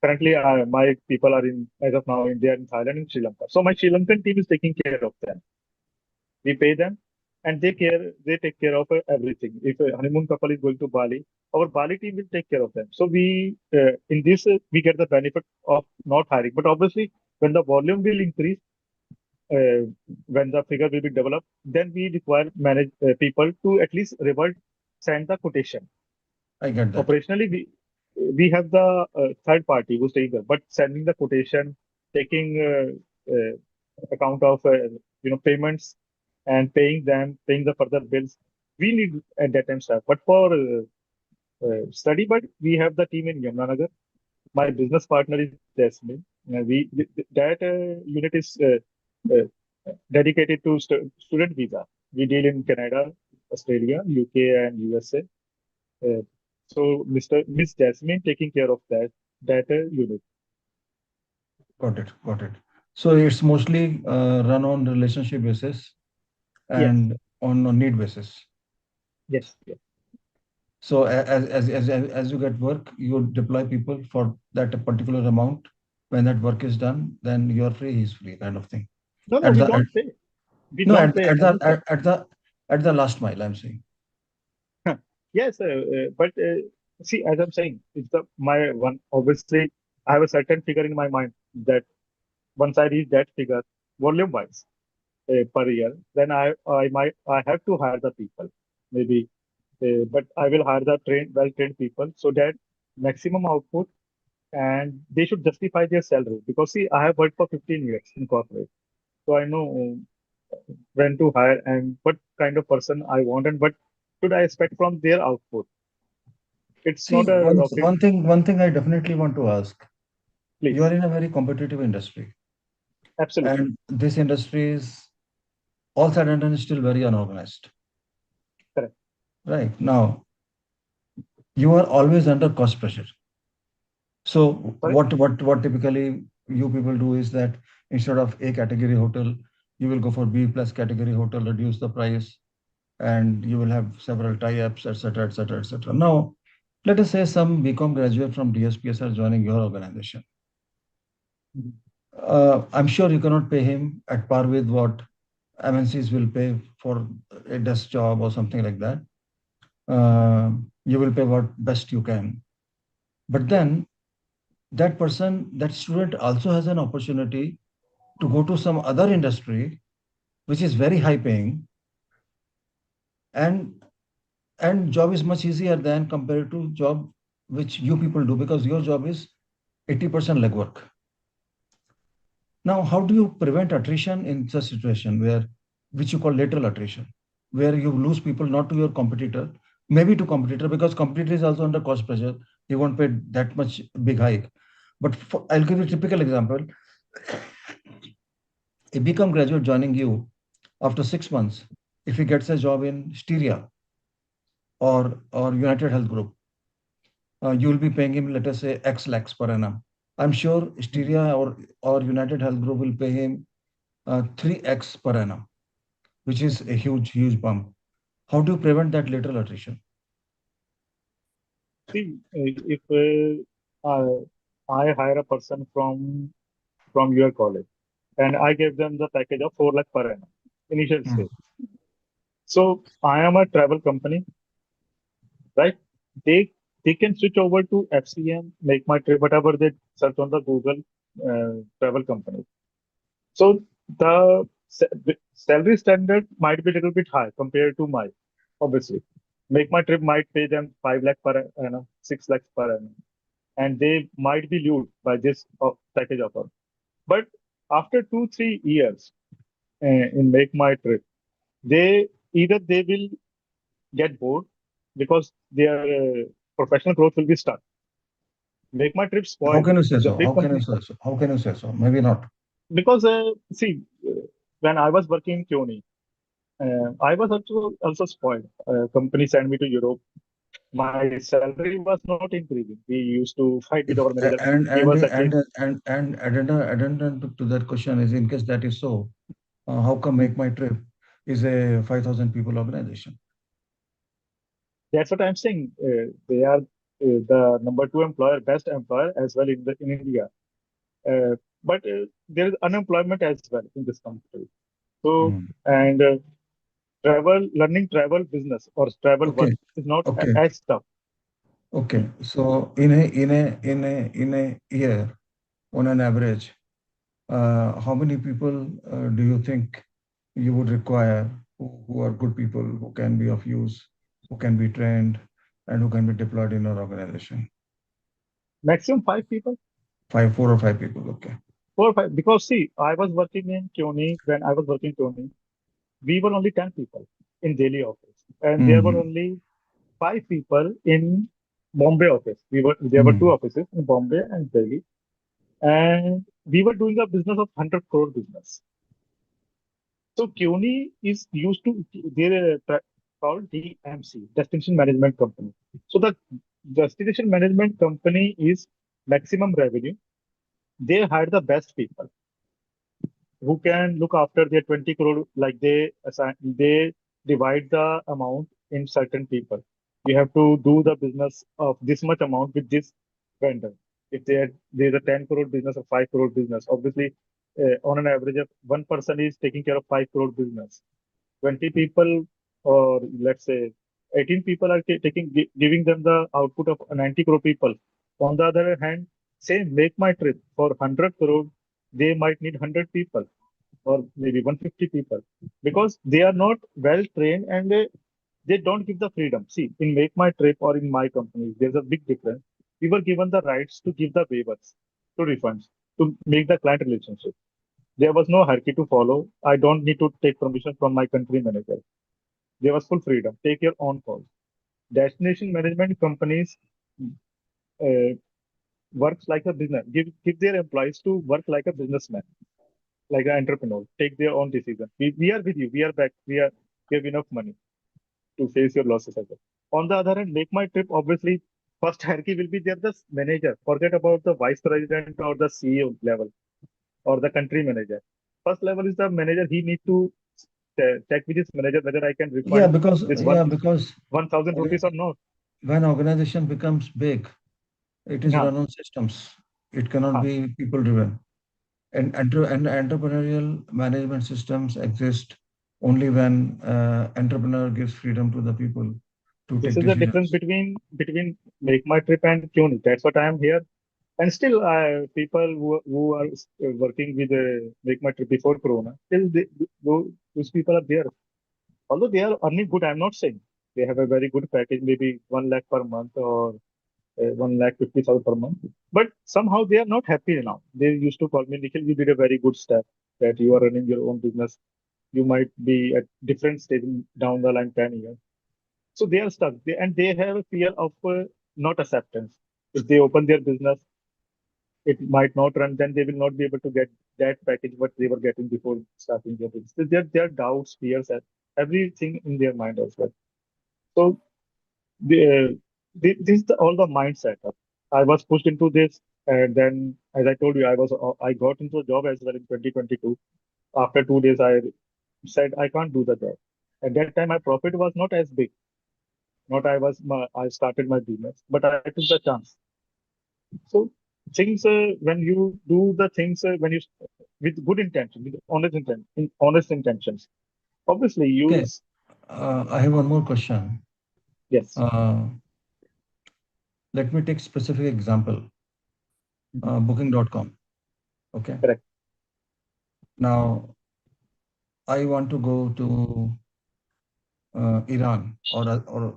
currently my people are in as of now in they are in Thailand and Sri Lanka. So my Sri Lankan team is taking care of them. We pay them, and they take care of everything. If a honeymoon couple is going to Bali, our Bali team will take care of them. So we in this we get the benefit of not hiring. But obviously, when the volume will increase, uh, when the figure will be developed, then we require manage people to at least revert send the quotation. I get that. Operationally, we have the third party who's taking care, but sending the quotation, taking account of payments and paying them, paying the further bills. We need at that time staff. But for study, but we have the team in Yamuna. My business partner is Jasmine. That unit is dedicated to student visa. We deal in Canada, Australia, UK, and USA. Uh, so Mr. Miss Jasmine taking care of that unit. Got it. Got it. So it's mostly run on relationship basis Yes, and on a need basis. yes, yes. So as you get work, you deploy people for that particular amount. When that work is done, then you're free, he's free, kind of thing. No, no, At we the don't pay. We no, don't pay anything. at the last mile, I'm saying. Yes, but see, as I'm saying, it's the my one. Obviously, I have a certain figure in my mind that once I reach that figure, volume wise, per year, then I have to hire the people, maybe, but I will hire the well trained people so that maximum output, and they should justify their salary because see, I have worked for 15 years in corporate, so I know when to hire and what kind of person I want and what should I expect from their output. It's See, not a rocket, one thing I definitely want to ask. You please. are in a very competitive industry, Absolutely and this industry is all said and done is still very unorganized. correct. Right now, you are always under cost pressure. So Sorry. what typically you people do is that instead of A category hotel, you will go for B plus category hotel, reduce the price, and you will have several tie-ups, etc., etc., etc. Now, let us say some BCom graduate from DSPS are joining your organization. Mhm. I'm sure you cannot pay him at par with what MNCs will pay for a desk job or something like that. You will pay what best you can. But then that student also has an opportunity to go to some other industry which is very high paying, and job is much easier than compared to job which you people do because your job is 80% legwork. Now, how do you prevent attrition in such situation where, which you call lateral attrition, where you lose people not to your competitor, maybe to competitor because competitor is also under cost pressure. He won't pay that much big hike. But I'll give you a typical example. A BCom graduate joining you after 6 months, if he gets a job in Styria or United Health Group, you will be paying him, let us say, X lakhs per annum. I'm sure Mhm. Styria or United Health Group will pay him 3x per annum, which is a huge, huge bump. How do you prevent that lateral attrition? See, if I hire a person from your college and I give them the package of 4 lakh per annum initial Mm. stage. So I am a travel company, right? They they can switch over to FCM, make my trip, whatever they search on the Google travel company. So the salary standard might be a little bit high compared to my, obviously. Make my trip might pay them 5 lakh per annum, 6 lakhs per annum, and they might be lured by this package offer. But after 2 3 years in Make My Trip, they either they will get bored because their professional growth will be stuck. Make My Trip How spoiled. can you say The so? big How can you company say so? How can you say so? Maybe not. because see when I was working in Kyoni, I was also spoiled. Company sent me to Europe. My salary was not increasing. We used to fight with our If manager. and He was and again. and addendum to that question is, in case that is so, how come Make My Trip is a 5,000 people organization? That's what I'm saying. They are the number two employer, best employer as well in India. But there is unemployment as well in this country. So Mm. and learning travel business or travel work Okay, is not okay, as tough. okay. So in a year, on an average, how many people do you think you would require who are good people, who can be of use, who can be trained, and who can be deployed in our organization? Maximum 5 people, 4 or 5 people. Okay. 4 or 5. Because see, I was working in Kyoni when I was working in Kyoni, we were only 10 people in Delhi office, and there were Mm-hmm. only 5 people in Bombay office. There were two Mm. offices in Bombay and Delhi, and we were doing a business of 100 crore business. So CUNY is used to they're called DMC, Destination Management Company. So the Destination Management Company is maximum revenue. They hire the best people who can look after their 20 crore, like they divide the amount in certain people. You have to do the business of this much amount with this vendor. If there's a 10 crore business or 5 crore business, obviously on an average of one person is taking care of 5 crore business. 20 people or let's say 18 people are giving them the output of 90 crore people. On the other hand, say Make My Trip for 100 crore, they might need 100 people or maybe 150 people because they are not well trained and they don't give the freedom. See, in Make My Trip or in my company, there's a big difference. We were given the rights to give the waivers, to refunds, to make the client relationship. There was no hierarchy to follow. I don't need to take permission from my country manager. There was full freedom. Take your own calls. Destination management companies uh, works like a business. Give their employees to work like a businessman, like an entrepreneur. Take their own decision. We are with you. We are back. We have enough money to face your losses as well. On the other hand, Make My Trip, obviously, first hierarchy will be there, the manager. Forget about the vice president or the CEO level or the country manager. First level is the manager. He need to check with his manager whether I can Yeah, refund because this yeah, because 1,000 orga- rupees or not. when organization becomes big, it is Yeah, run on systems. It cannot huh. be people driven. And entrepreneurial management systems exist only when entrepreneur gives freedom to the people to This take is the difference decisions. between Make My Trip and CUNY. That's what I am here. And still, people who are working with Make My Trip before Corona, still those people are there. Although they are earning good, I'm not saying they have a very good package, maybe 1 lakh per month or 1,50,000 per month. But somehow they are not happy now. They used to call me, Nikhil, you did a very good step that you are running your own business. You might be at different stage down the line 10 years. So they are stuck, and they have a fear of not acceptance. If they open their business, it might not run, then they will not be able to get that package what they were getting before starting their business. So there are doubts, fears, and everything in their mind as well. So this is all the mindset. I was pushed into this, and then, as I told you, I got into a job as well in 2022. After 2 days, I said I can't do the job. At that time, my profit was not as big. Not I started my business, but I took the chance. So things when you do the things when you with good intention, with honest intentions, obviously you Okay, I have one more question. yes. Uh, Let me take specific example. Mhm. Booking.com. Okay. Correct. Now I want to go to Iran or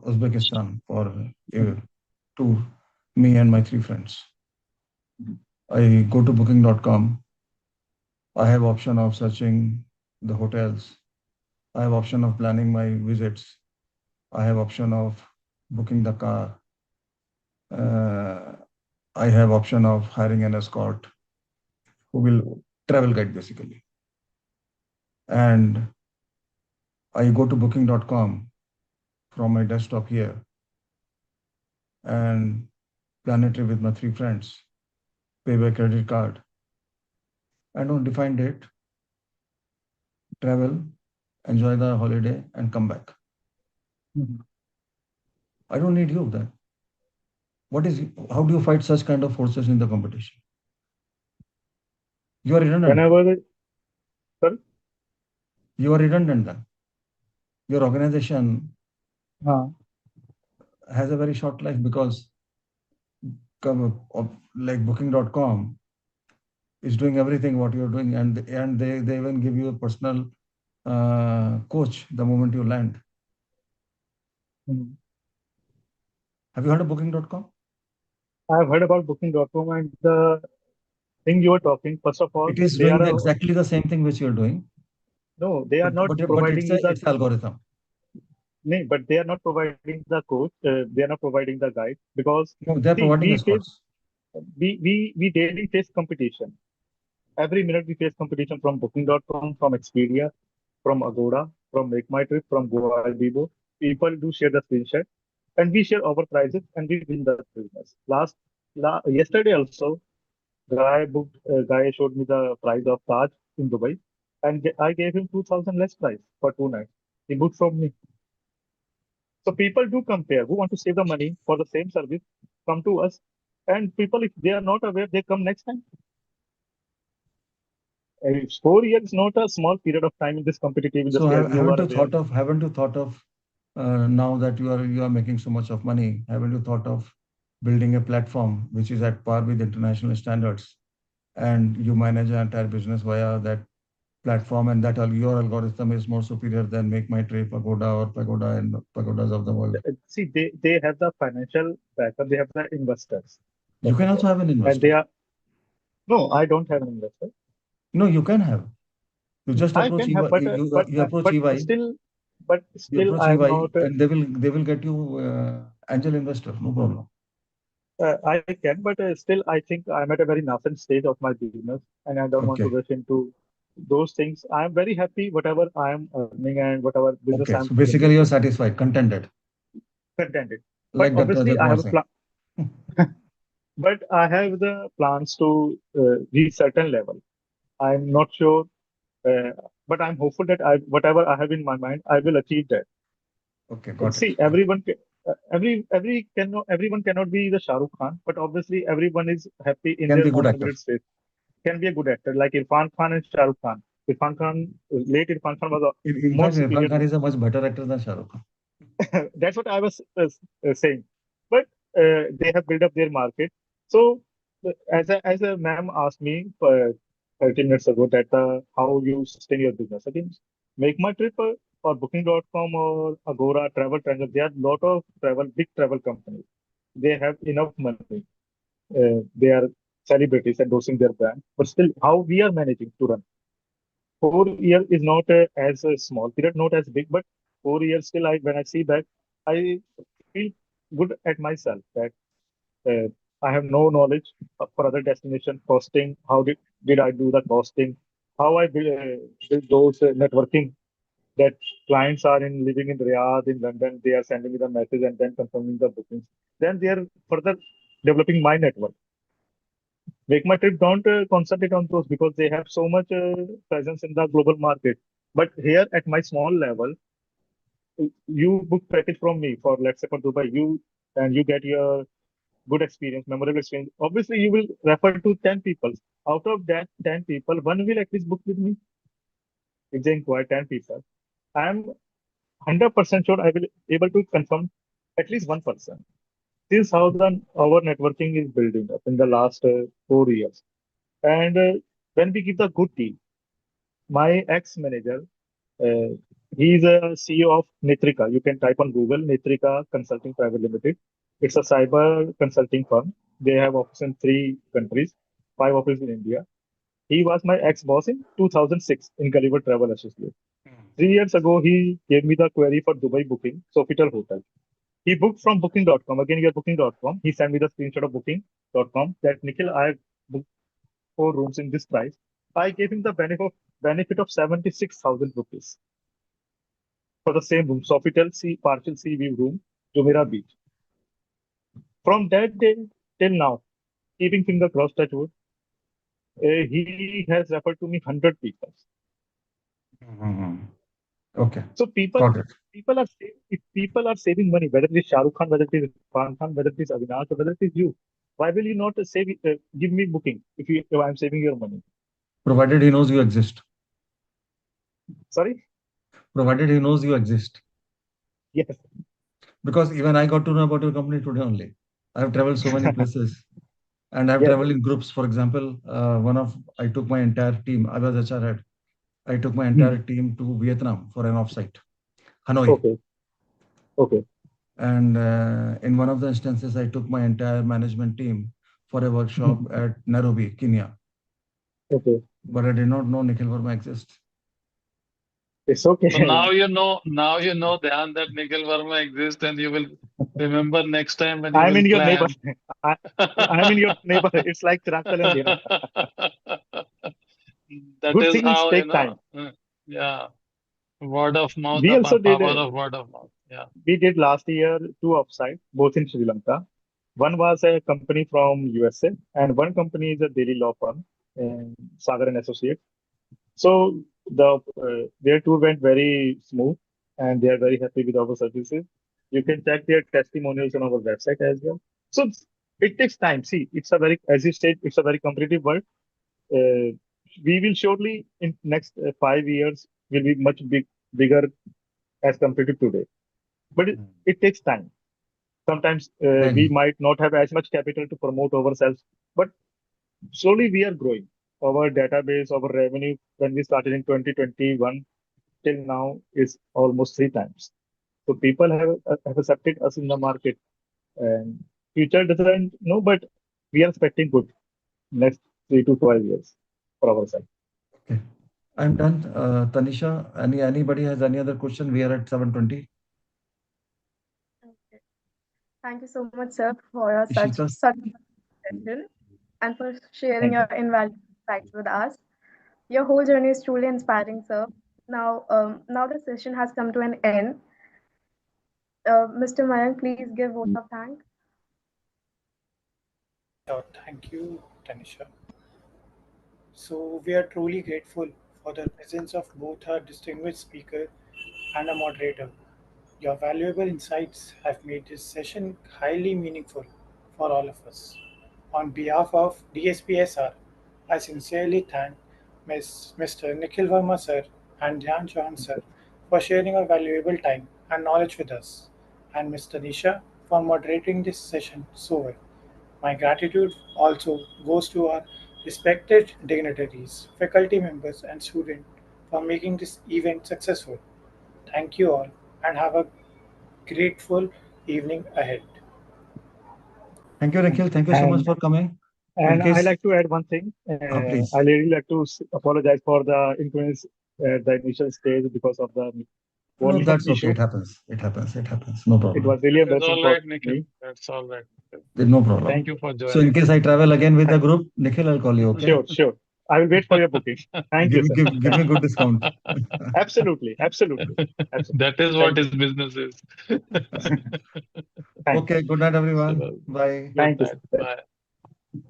Uzbekistan for Mhm. to me and my three friends. Mhm. I go to booking.com. I have option of searching the hotels. I have option of planning my visits. I have option of booking the car. Uh, I have option of hiring an escort who will travel guide basically. And I go to booking.com from my desktop here and plan a trip with my three friends, pay by credit card, and on defined date, travel, enjoy the holiday, and come back. Mhm. I don't need you then. How do you fight such kind of forces in the competition? You are redundant. Whenever sorry, You are redundant then. Your organization uh, has a very short life because like booking.com is doing everything what you're doing and they even give you a personal coach the moment you land. mhm. Have you heard of booking.com? I've heard about Booking.com and the thing you are talking. First of all, It is they doing are exactly the same thing which you're doing, no, they are but not but providing the it's algorithm. no, but they are not providing the coach. They are not providing the guide because No, they're see, providing escorts. we daily face competition. Every minute we face competition from Booking.com, from Expedia, from Agoda, from Make My Trip, from Goibibo. People do share the screenshot, and we share our prices, and we win the business. Yesterday also, guy showed me the price of Taj in Dubai, and I gave him 2,000 less price for 2 nights. He booked from me. So people do compare. Who want to save the money for the same service, come to us, and people if they are not aware, they come next time. 4 years is not a small period of time in this competitive So industry, as you are aware. haven't you thought of now that you are making so much of money, haven't you thought of building a platform which is at par with international standards and you manage an entire business via that platform and that your algorithm is more superior than Make My Trip, Pagoda or Pagoda and Pagodas of the world. See, they have the financial backup. They have the investors, You first can of also all, have an and investor. they are no. I don't have an investor. No, you can have. You just I approach can have, EY, you approach EY, but you still, approach I am EY not. and they will get you angel investor, no problem. I can, but still, I think I'm at a very nascent stage of my business, and I don't want to Okay. rush into those things. I am very happy whatever I am earning and whatever business Okay. I'm So basically you're generating, satisfied, contented, contented. But like Dr. obviously, Ajay I Kumar have a Singh. plan. But I have the plans to reach certain level. I'm not sure, uh, but I'm hopeful that whatever I have in my mind, I will achieve that. Okay, got it. See, everyone cannot be the Shah Rukh Khan, but obviously everyone is happy in Can their be good own actor. limited space. Can be a good actor like Irfan Khan and Shah Rukh Khan. Late Irfan Khan was In more fact, Irfan superior. Khan is a much better actor than Shah Rukh Khan. That's what I was saying. But they have built up their market. So as a ma'am asked me 30 minutes ago that how you sustain your business. Again, Make My Trip or Booking.com or Agora, Travel Transit, there are a lot of big travel companies. They have enough money. They are celebrities endorsing their brand. But still, how we are managing to run? 4 years is not as a small period, not as big, but 4 years still. When I see back, I feel good at myself that uh, I have no knowledge for other destination costing. How did I do the costing? How I build those networking that clients are in living in Riyadh, in London, they are sending me the message and then confirming the bookings. Then they are further developing my network. Make My Trip don't concentrate on those because they have so much presence in the global market. But here at my small level, you book package from me for, let's say, for Dubai, and you get your good experience, memorable experience. Obviously, you will refer to 10 people. Out of that 10 people, one will at least book with me. If they inquire 10 people, I am 100% sure I will able to confirm at least one person. This is how our networking is building up in the last 4 years. And when we give the good deal, my ex-manager, uh, he's a CEO of Nitrika. You can type on Google Nitrika Consulting Private Limited. It's a cyber consulting firm. They have offices in 3 countries, 5 offices in India. He was my ex-boss in 2006 in Gulliver Travel Associates. 3 years ago, he gave me the query for Dubai booking, Sofitel Hotel. He booked from booking.com. Again, your booking.com. He sent me the screenshot of booking.com that Nikhil, I have booked 4 rooms in this price. I gave him the benefit of 76,000 rupees for the same room, Sofitel partial sea view room, Jumeirah Beach. From that day till now, keeping finger crossed, touch wood, he has referred to me 100 people. Okay. So Got it. if people are saving money, whether it is Shah Rukh Khan, whether it is Irfan Khan, whether it is Avinash, or whether it is you, why will you not give me booking if I'm saving your money? Provided he knows you exist. Sorry? Provided he knows you exist. Yes. Because even I got to know about your company today only. I have traveled so many places, and I have Yes. traveled in groups. For example, I took my entire team. I was HR head. I took my entire team to Vietnam for an offsite, Hanoi. Okay. Okay. And in one of the instances, I took my entire management team for a workshop at Nairobi, Kenya. Okay. But I did not know Nikhil Verma exists. It's okay. So now you know, Dhyan, that Nikhil Verma exists, and you will remember next time when you I'm will in your neighbor. plan. I'm in your neighbor. It's like Chirakal and Dena. That Good is things how, take time. yeah, word of mouth, We the also did power of word of mouth. Yeah. we did last year 2 offsite, both in Sri Lanka. One was a company from USA, and one company is a Delhi law firm, Sagar and Associates. So their tour went very smooth, and they are very happy with our services. You can check their testimonials on our website as well. So it takes time. See, as you said, it's a very competitive world. Uh, we will surely in next 5 years will be much bigger as compared to today. But it takes time. Sometimes we might not have as much capital to promote ourselves, but slowly we are growing. Our database, our revenue, when we started in 2021 till now is almost 3 times. So people have accepted us in the market, and future doesn't know, but we are expecting good next 3 to 5 years for our side. Okay, I'm done. Tanisha, anybody has any other question? We are at 7:20. Okay. Thank you so much, sir, for your Ishita, such session and for sharing Thank your you. invaluable insights with us. Your whole journey is truly inspiring, sir. Now the session has come to an end. Mr. Mayank, please give vote of thanks. Thank you, Tanisha. So we are truly grateful for the presence of both our distinguished speaker and a moderator. Your valuable insights have made this session highly meaningful for all of us. On behalf of DSPSR, I sincerely thank Mr. Nikhil Verma sir and Dhyan Chauhan sir for sharing your valuable time and knowledge with us, and Mr. Nisha for moderating this session so well. My gratitude also goes to our respected dignitaries, faculty members, and students for making this event successful. Thank you all and have a grateful evening ahead. thank you, Nikhil. Thank you so much And for coming. In and I case, like to add one thing. I please. really like to apologize for the inconvenience at the initial stage because of the No, volume that's okay. issue. It happens. It happens. It happens. No It problem. was really That is embarrassing all for right, Nikhil. me. That's all right. No problem. Thank you for So in joining case us. I travel again with the Thank group, Nikhil, I'll call you. Okay. Sure, sure. I will wait for your booking. Thank you, sir. Give me good discount. Absolutely, absolutely, absolutely. That is what Thank you. his business is. Thank you. Okay. Good night, everyone. So, Bye. good Thank you, night. sir. Bye.